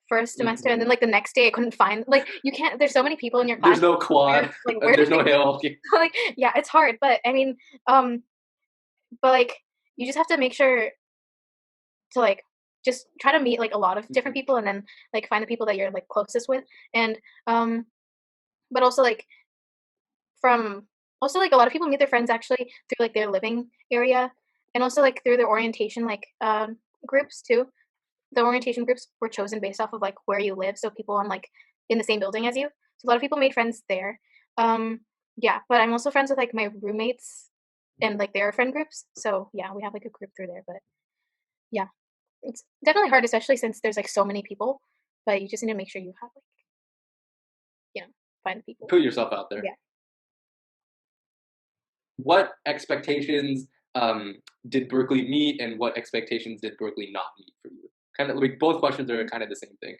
first semester, and then Mhm. like the next day I couldn't find, like you can't, there's so many people in your class, There's no where quad. like where There's did no they hill. like yeah, it's hard, but I mean, um but like you just have to make sure to like just try to meet like a lot of different people, and then like find the people that you're like closest with. And but also like from also like a lot of people meet their friends actually through like their living area, and also like through their orientation like groups too. The orientation groups were chosen based off of like where you live, so people on like in the same building as you. So a lot of people made friends there. Yeah, but I'm also friends with like my roommates and like their friend groups. So yeah, we have like a group through there. But yeah, it's definitely hard, especially since there's like so many people. But you just need to make sure you have like, you know, find the people. Put yourself out there. Yeah. What expectations did Berkeley meet, and what expectations did Berkeley not meet for you? Kind of like both questions are kind of the same thing.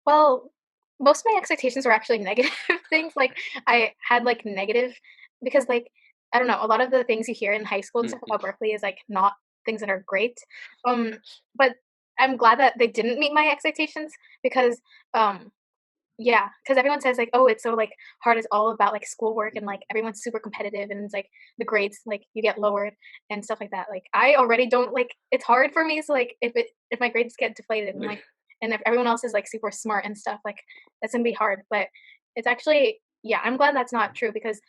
Well, most of my expectations were actually negative things. Like I had like negative because like I don't know, a lot of the things you hear in high school and stuff about Berkeley is like not things that are great. But I'm glad that they didn't meet my expectations because yeah, because everyone says like, oh, it's so like hard. It's all about like schoolwork and like everyone's super competitive and it's like the grades like you get lowered and stuff like that. Like I already don't like it's hard for me. So like if my grades get deflated and like and if everyone else is like super smart and stuff, like that's gonna be hard. But it's actually yeah, I'm glad that's not true because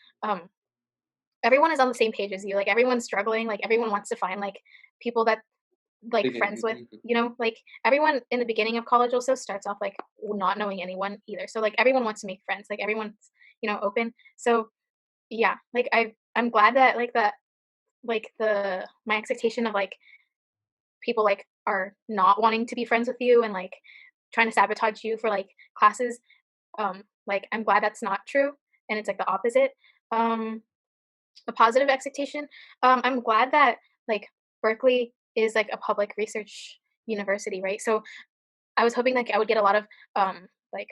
everyone is on the same page as you. Like everyone's struggling. Like everyone wants to find like people that like friends with, you know, like everyone in the beginning of college also starts off like not knowing anyone either. So like everyone wants to make friends, like everyone's, you know, open. So yeah, like I'm glad that like that like the my expectation of like people like are not wanting to be friends with you and like trying to sabotage you for like classes. Like I'm glad that's not true and it's like the opposite. A positive expectation. I'm glad that like Berkeley is like a public research university, right? So I was hoping like I would get a lot of like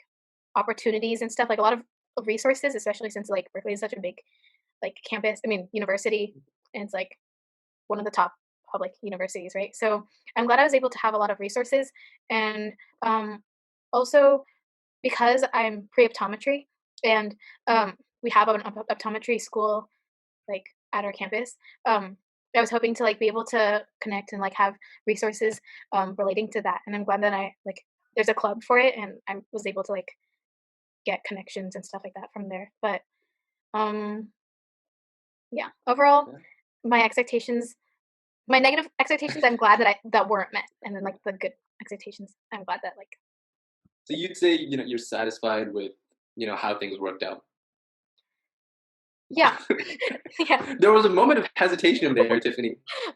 opportunities and stuff, like a lot of resources, especially since like Berkeley is such a big like campus. I mean university, and it's like one of the top public universities, right? So I'm glad I was able to have a lot of resources, and also because I'm pre-optometry, and we have an optometry school like at our campus. I was hoping to like be able to connect and like have resources relating to that, and I'm glad that I like there's a club for it, and I was able to like get connections and stuff like that from there. But yeah, overall, my expectations, my negative expectations, I'm glad that that weren't met, and then like the good expectations, I'm glad that like. So you'd say you're satisfied with how things worked out. Yeah. Yeah. There was a moment of hesitation there, Tiffany.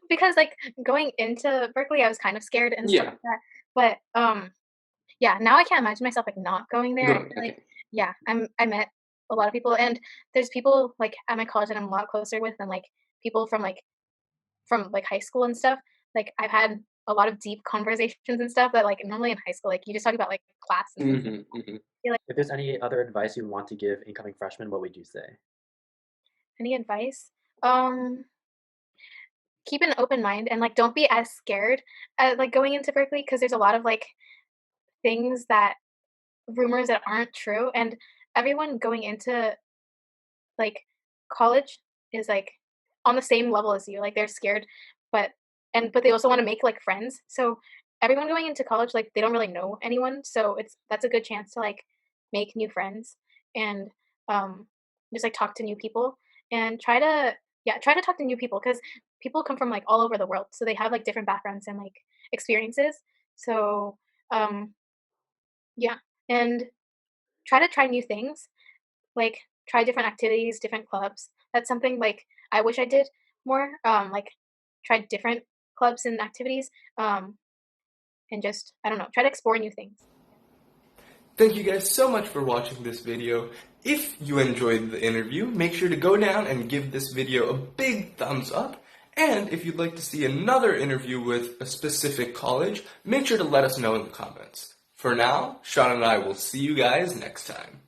Because like going into Berkeley, I was kind of scared and stuff like that. But yeah, now I can't imagine myself like not going there. Okay. Like, yeah, I met a lot of people, and there's people like at my college that I'm a lot closer with than like people from high school and stuff. Like I've had a lot of deep conversations and stuff that like normally in high school, like you just talk about like class and stuff. If there's any other advice you want to give incoming freshmen, what would you say? Any advice? Keep an open mind and like don't be as scared like going into Berkeley, because there's a lot of like things that rumors that aren't true, and everyone going into like college is like on the same level as you. Like they're scared, but they also want to make like friends. So everyone going into college, like they don't really know anyone, so that's a good chance to like make new friends and just like talk to new people and try to talk to new people, because people come from like all over the world, so they have like different backgrounds and like experiences. So yeah, and try new things, like try different activities, different clubs. That's something like I wish I did more, like try different clubs and activities, and just I don't know, try to explore new things. Thank you guys so much for watching this video. If you enjoyed the interview, make sure to go down and give this video a big thumbs up. And if you'd like to see another interview with a specific college, make sure to let us know in the comments. For now, Sean and I will see you guys next time.